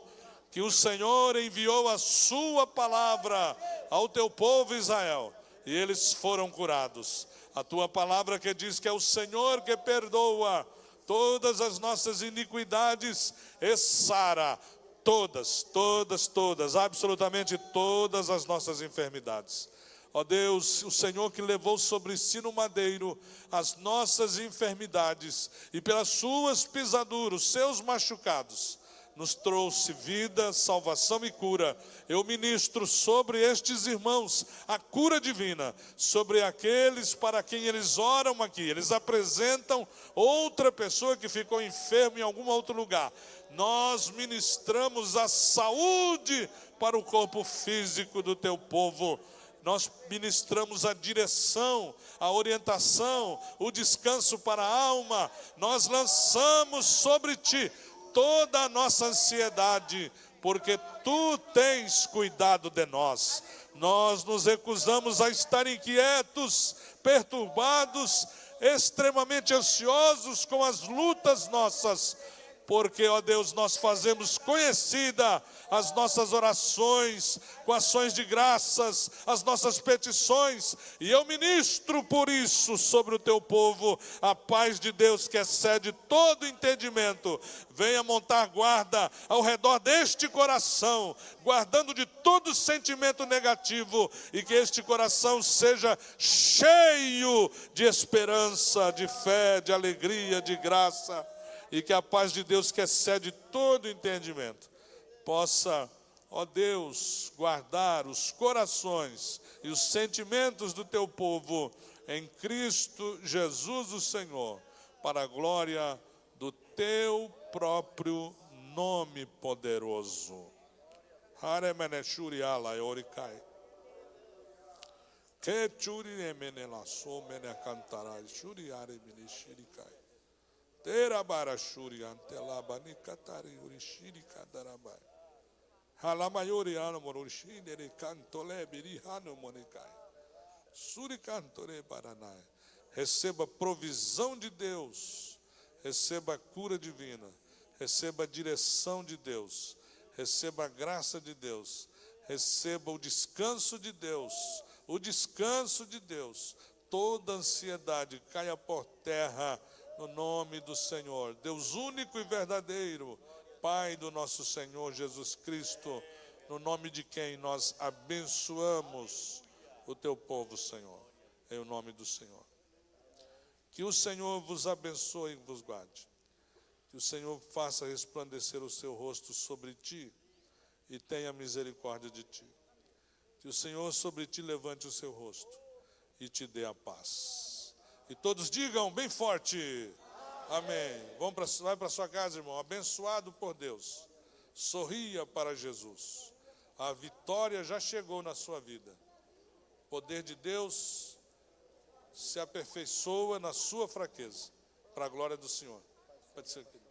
que o Senhor enviou a sua palavra ao teu povo Israel, e eles foram curados. A tua palavra que diz que é o Senhor que perdoa todas as nossas iniquidades e sara todas, absolutamente todas as nossas enfermidades. Ó Deus, o Senhor que levou sobre si no madeiro as nossas enfermidades e pelas suas pisaduras, os seus machucados, nos trouxe vida, salvação e cura. Eu ministro sobre estes irmãos a cura divina, sobre aqueles para quem eles oram aqui. Eles apresentam outra pessoa que ficou enferma em algum outro lugar. Nós ministramos a saúde para o corpo físico do teu povo. Nós ministramos a direção, a orientação, o descanso para a alma. Nós lançamos sobre ti toda a nossa ansiedade, porque tu tens cuidado de nós. Nós nos recusamos a estar inquietos, perturbados, extremamente ansiosos com as lutas nossas, porque, ó Deus, nós fazemos conhecida as nossas orações, com ações de graças, as nossas petições, e eu ministro por isso sobre o teu povo, a paz de Deus que excede todo entendimento, venha montar guarda ao redor deste coração, guardando de todo sentimento negativo, e que este coração seja cheio de esperança, de fé, de alegria, de graça, e que a paz de Deus que excede todo entendimento possa, ó Deus, guardar os corações e os sentimentos do teu povo em Cristo Jesus o Senhor, para a glória do teu próprio nome poderoso. Haremeneshuriala eorikai. Que churi menela so mene cantarai shuriare meneshirikai. Terabara shuri antelabani katari urishiri kadarabai. Halamayori ano moroshine re cantole birihano monicai. Suri cantore baranai. Receba provisão de Deus. Receba a cura divina. Receba a direção de Deus. Receba a graça de Deus. Receba o descanso de Deus. O descanso de Deus. Toda ansiedade caia por terra no nome do Senhor. Deus único e verdadeiro, Pai do nosso Senhor Jesus Cristo, no nome de quem nós abençoamos o teu povo, Senhor, em nome do Senhor. Que o Senhor vos abençoe e vos guarde. Que o Senhor faça resplandecer o seu rosto sobre ti e tenha misericórdia de ti. Que o Senhor sobre ti levante o seu rosto e te dê a paz. E todos digam bem forte: amém. Vai para sua casa, irmão, abençoado por Deus. Sorria para Jesus. A vitória já chegou na sua vida. O poder de Deus se aperfeiçoa na sua fraqueza, para a glória do Senhor. Pode ser aqui.